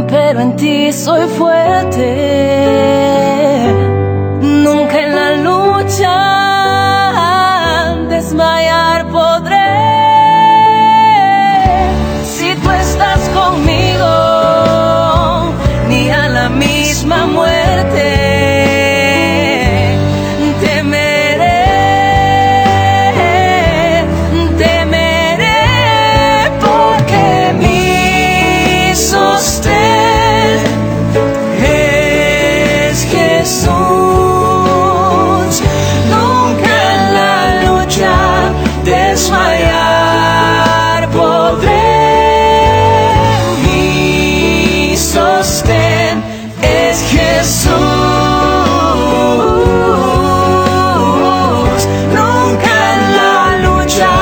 pero en ti soy fuerte. Nunca en la lucha desmayar podré. Si tú estás conmigo, ni a la misma muerte desmayar podré. Mi sostén es Jesús. Nunca en la lucha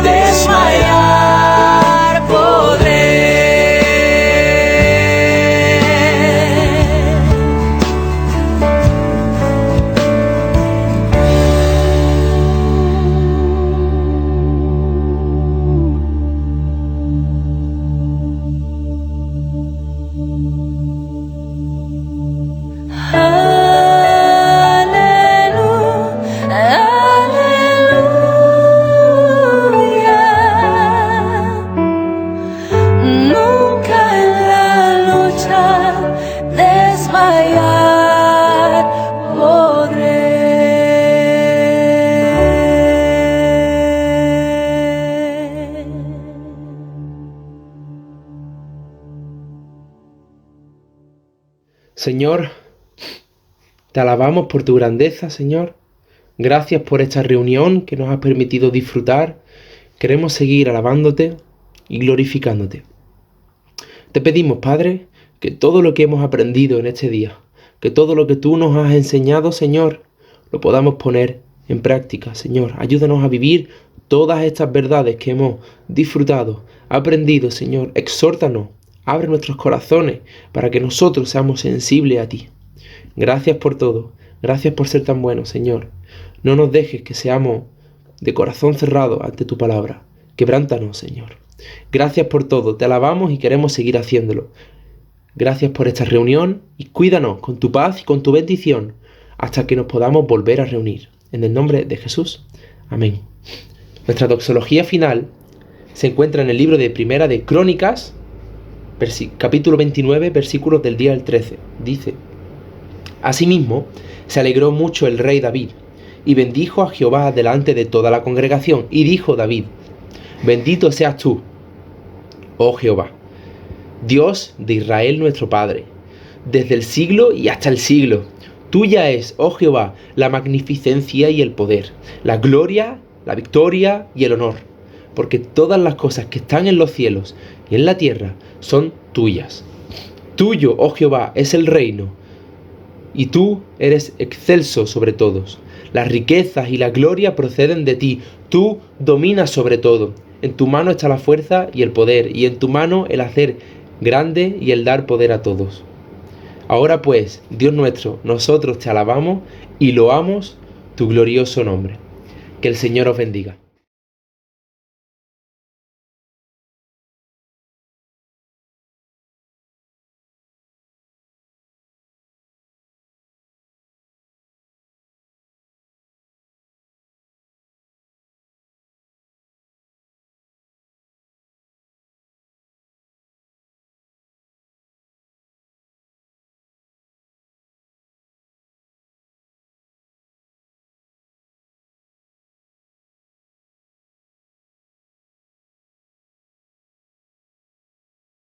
desmayar podré. Señor, te alabamos por tu grandeza, Señor. Gracias por esta reunión que nos has permitido disfrutar. Queremos seguir alabándote y glorificándote. Te pedimos, Padre, que todo lo que hemos aprendido en este día, que todo lo que tú nos has enseñado, Señor, lo podamos poner en práctica, Señor. Ayúdanos a vivir todas estas verdades que hemos disfrutado, aprendido, Señor. Exhórtanos. Abre nuestros corazones para que nosotros seamos sensibles a ti. Gracias por todo. Gracias por ser tan bueno, Señor. No nos dejes que seamos de corazón cerrado ante tu palabra. Quebrántanos, Señor. Gracias por todo. Te alabamos y queremos seguir haciéndolo. Gracias por esta reunión y cuídanos con tu paz y con tu bendición hasta que nos podamos volver a reunir. En el nombre de Jesús. Amén. Nuestra doxología final se encuentra en el libro de Primera de Crónicas, capítulo 29, versículos del día al 13. Dice: Asimismo, se alegró mucho el rey David, y bendijo a Jehová delante de toda la congregación, y dijo David: Bendito seas tú, oh Jehová, Dios de Israel nuestro Padre, desde el siglo y hasta el siglo. Tuya es, oh Jehová, la magnificencia y el poder, la gloria, la victoria y el honor, porque todas las cosas que están en los cielos y en la tierra son tuyas. Tuyo, oh Jehová, es el reino, y tú eres excelso sobre todos. Las riquezas y la gloria proceden de ti. Tú dominas sobre todo. En tu mano está la fuerza y el poder, y en tu mano el hacer grande y el dar poder a todos. Ahora pues, Dios nuestro, nosotros te alabamos y loamos tu glorioso nombre. Que el Señor os bendiga.